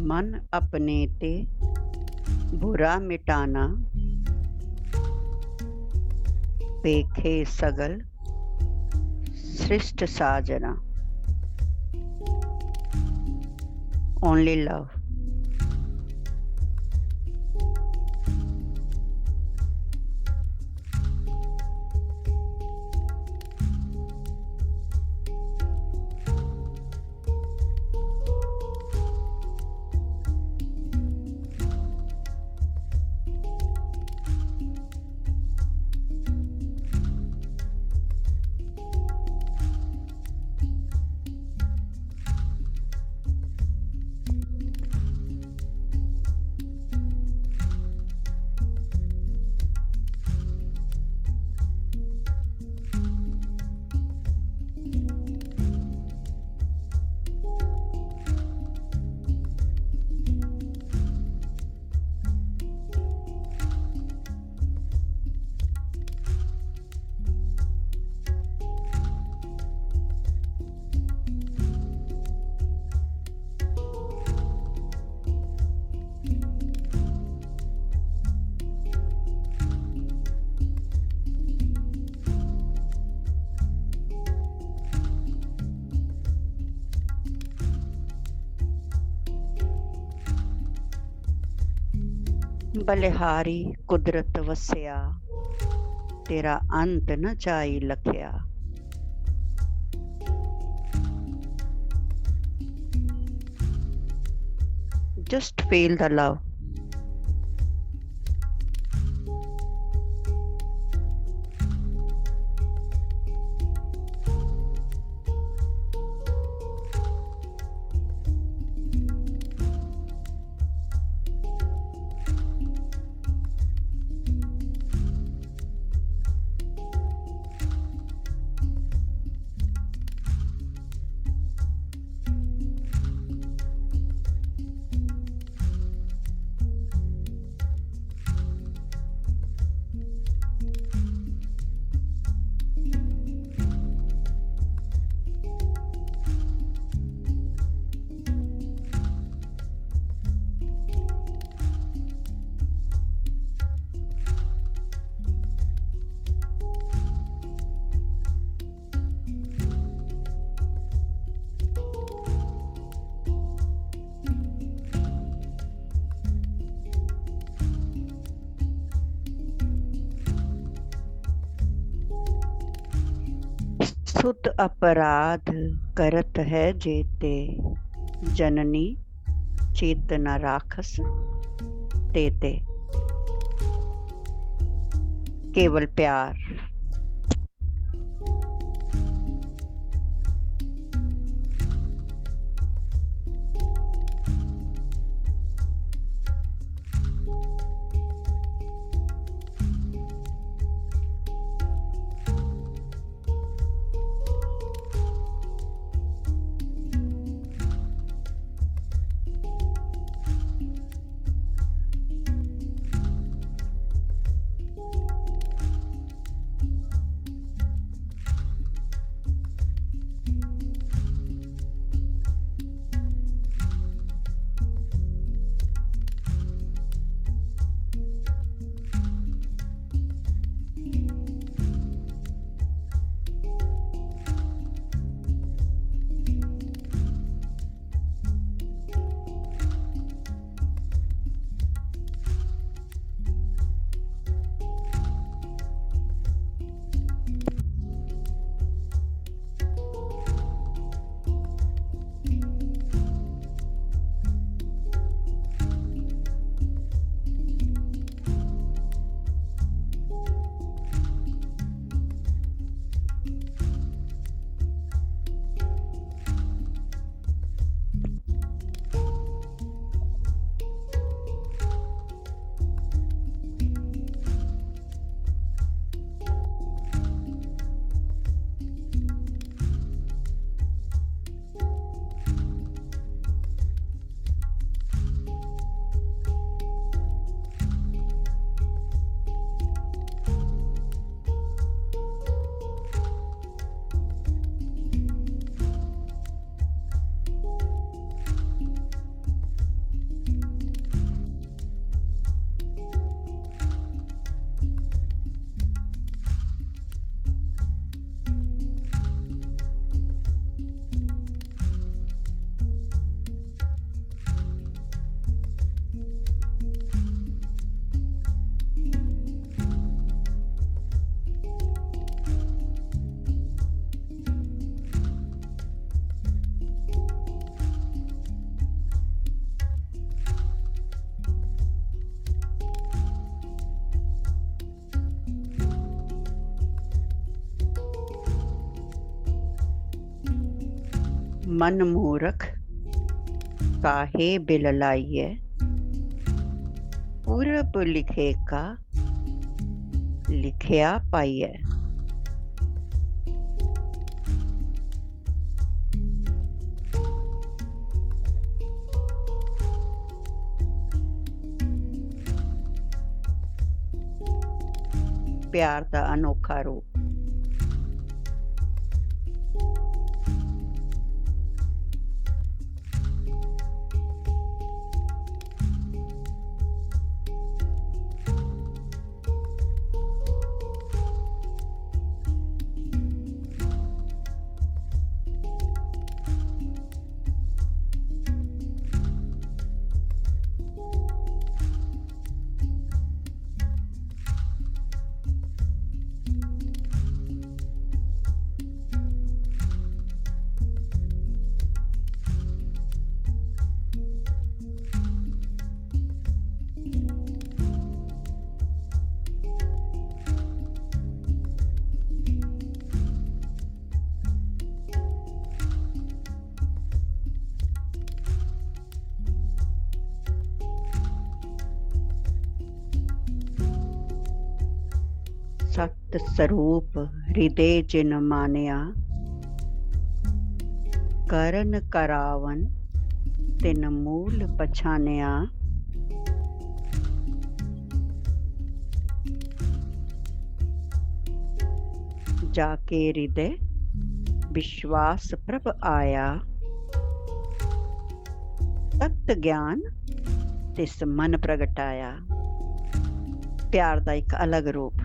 मन अपने ते बुरा मिटाना, पेखे सगल सृष्ट साजना, ओनली लव। बलिहारी कुदरत वसिया, तेरा अंत न जाई लखिया। Just feel the love. सुत अपराध करत है जेते, जननी चेतना राखस तेते। केवल प्यार। मन मूरख काहे बिल लाइए, पूरब लिखे का लिखिया पाइए। प्यार दा अनोखा रूप। सत स्वरूप हृदय जिन मानिया, करन करावन तिन मूल पछानिया। जाके हृदय विश्वास प्रभ आया, तत ज्ञान तिस मन प्रगटाया। प्यार दा एक अलग रूप।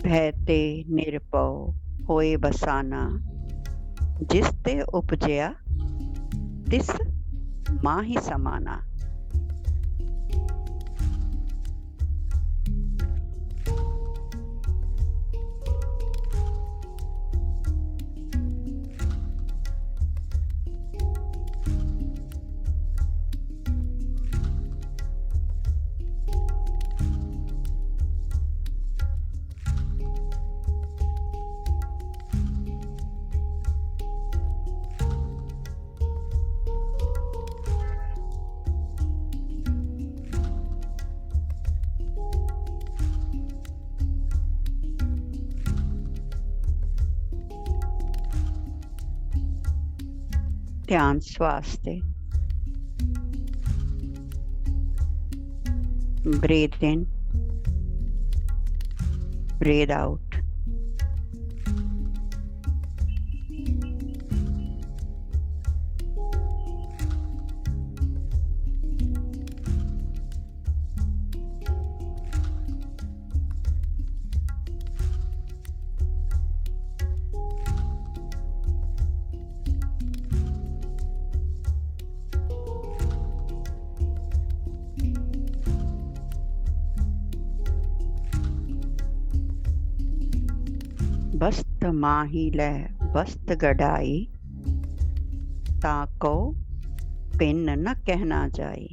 भैते निरपौ होए बसाना, जिस ते उपजया तिस माही समाना। ध्यान स्वास्थ्य। Breathe in, breathe out. बस्त माही लह बस्त गढ़ाई, ताको पिन न कहना जाए।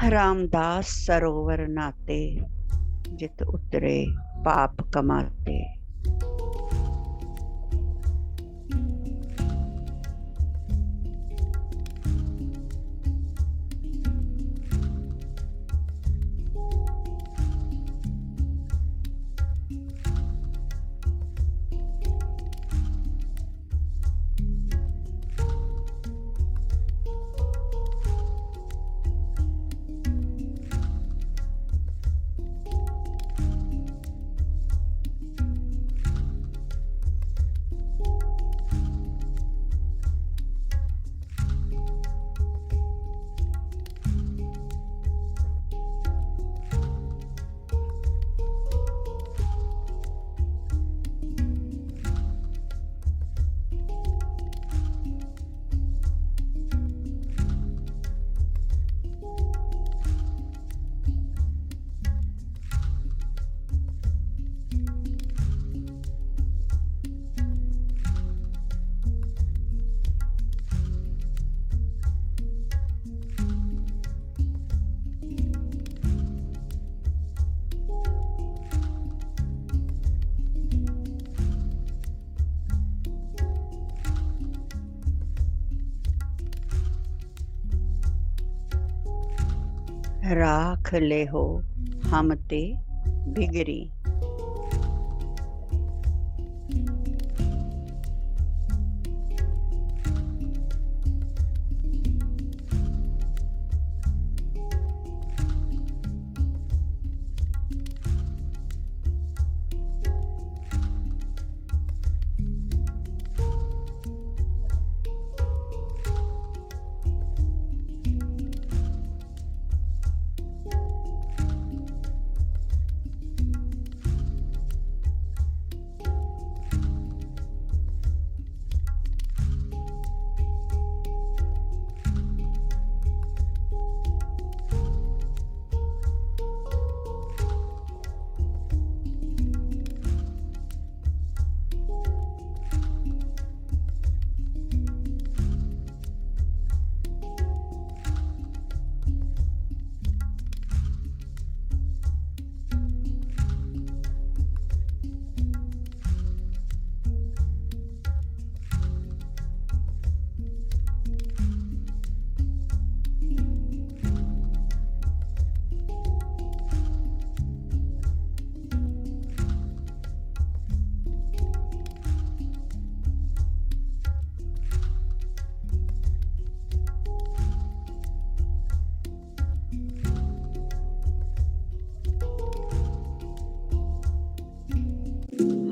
रामदास सरोवर नाते, जित उतरे पाप कमाते। राख ले हो हम ते बिगड़ी,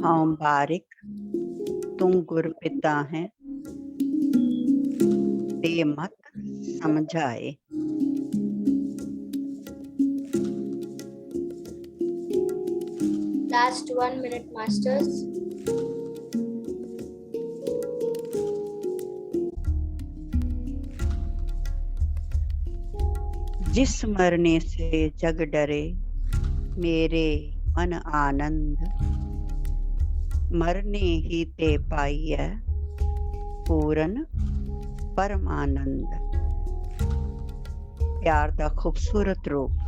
हाँ बारिक तू गुर पिता है, दे मत समझाए। Last 1 minute, masters. जिस मरने से जग डरे, मेरे मन आनंद, मरने ही ते पाइयै पूरन परमानंद। प्यार दा खूबसूरत रूप।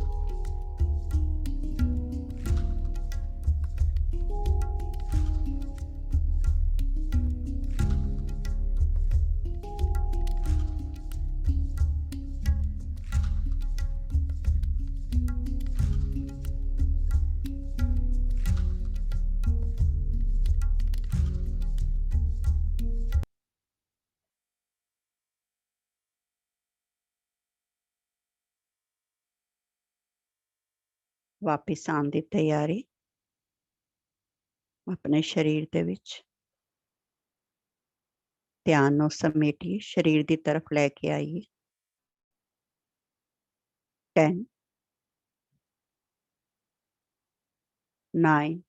वापिस आने की तैयारी अपने शरीर दे विच। ध्यान नूं समेटिए, शरीर की तरफ लैके आइए। 10 9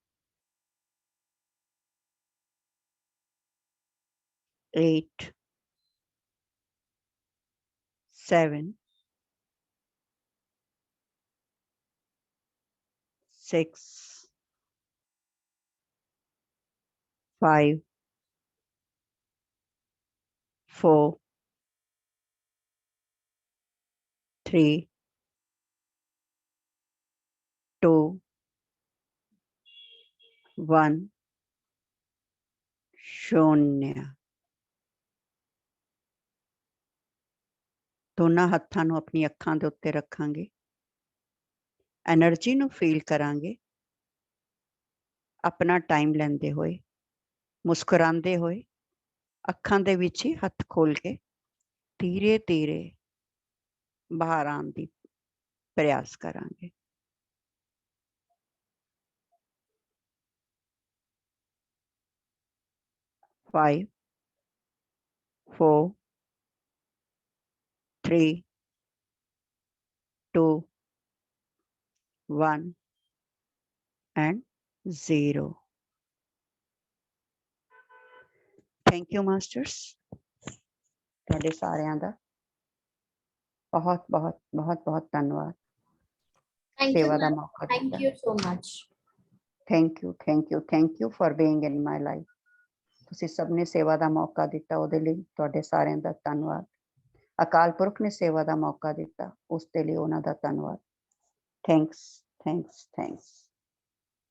8 7 6 5 4 3 2 1 शून्य। ਦੋਨਾਂ ਹੱਥਾਂ ਨੂੰ ਆਪਣੀ ਅੱਖਾਂ ਦੇ ਉੱਤੇ ਰੱਖਾਂਗੇ। એનર્ਜੀ ਨੂੰ ਫੀਲ ਕਰਾਂਗੇ। ਆਪਣਾ ਟਾਈਮ ਲੈਂਦੇ ਹੋਏ, ਮੁਸਕਰਾਉਂਦੇ ਹੋਏ, ਅੱਖਾਂ ਦੇ ਵਿੱਚ ਹੀ ਹੱਥ ਖੋਲ ਕੇ ਧੀਰੇ ਧੀਰੇ ਬਾਹਰ ਆਉਣ ਦੀ ਪ੍ਰयास ਕਰਾਂਗੇ। Five, 4, 3, 2, 1 and 0. Thank you masters, ਤੁਹਾਡੇ ਸਾਰਿਆਂ ਦਾ ਬਹੁਤ ਬਹੁਤ ਬਹੁਤ ਬਹੁਤ ਧੰਨਵਾਦ। Thank you, ਸੇਵਾ ਦਾ ma'am. ਮੌਕਾ Thank ਦਿੱਤਾ। you so much. Thank you for being in my life. ਤੁਸੀਂ ਸਭ ਨੇ ਸੇਵਾ ਦਾ ਮੌਕਾ ਦਿੱਤਾ, ਉਹਦੇ ਲਈ ਤੁਹਾਡੇ ਸਾਰਿਆਂ ਦਾ ਧੰਨਵਾਦ। ਅਕਾਲ ਪੁਰਖ ਨੇ ਸੇਵਾ ਦਾ ਮੌਕਾ ਦਿੱਤਾ, ਉਸ ਦੇ ਲਈ ਉਹਨਾਂ ਦਾ ਧੰਨਵਾਦ। ਥੈਂਕਸ।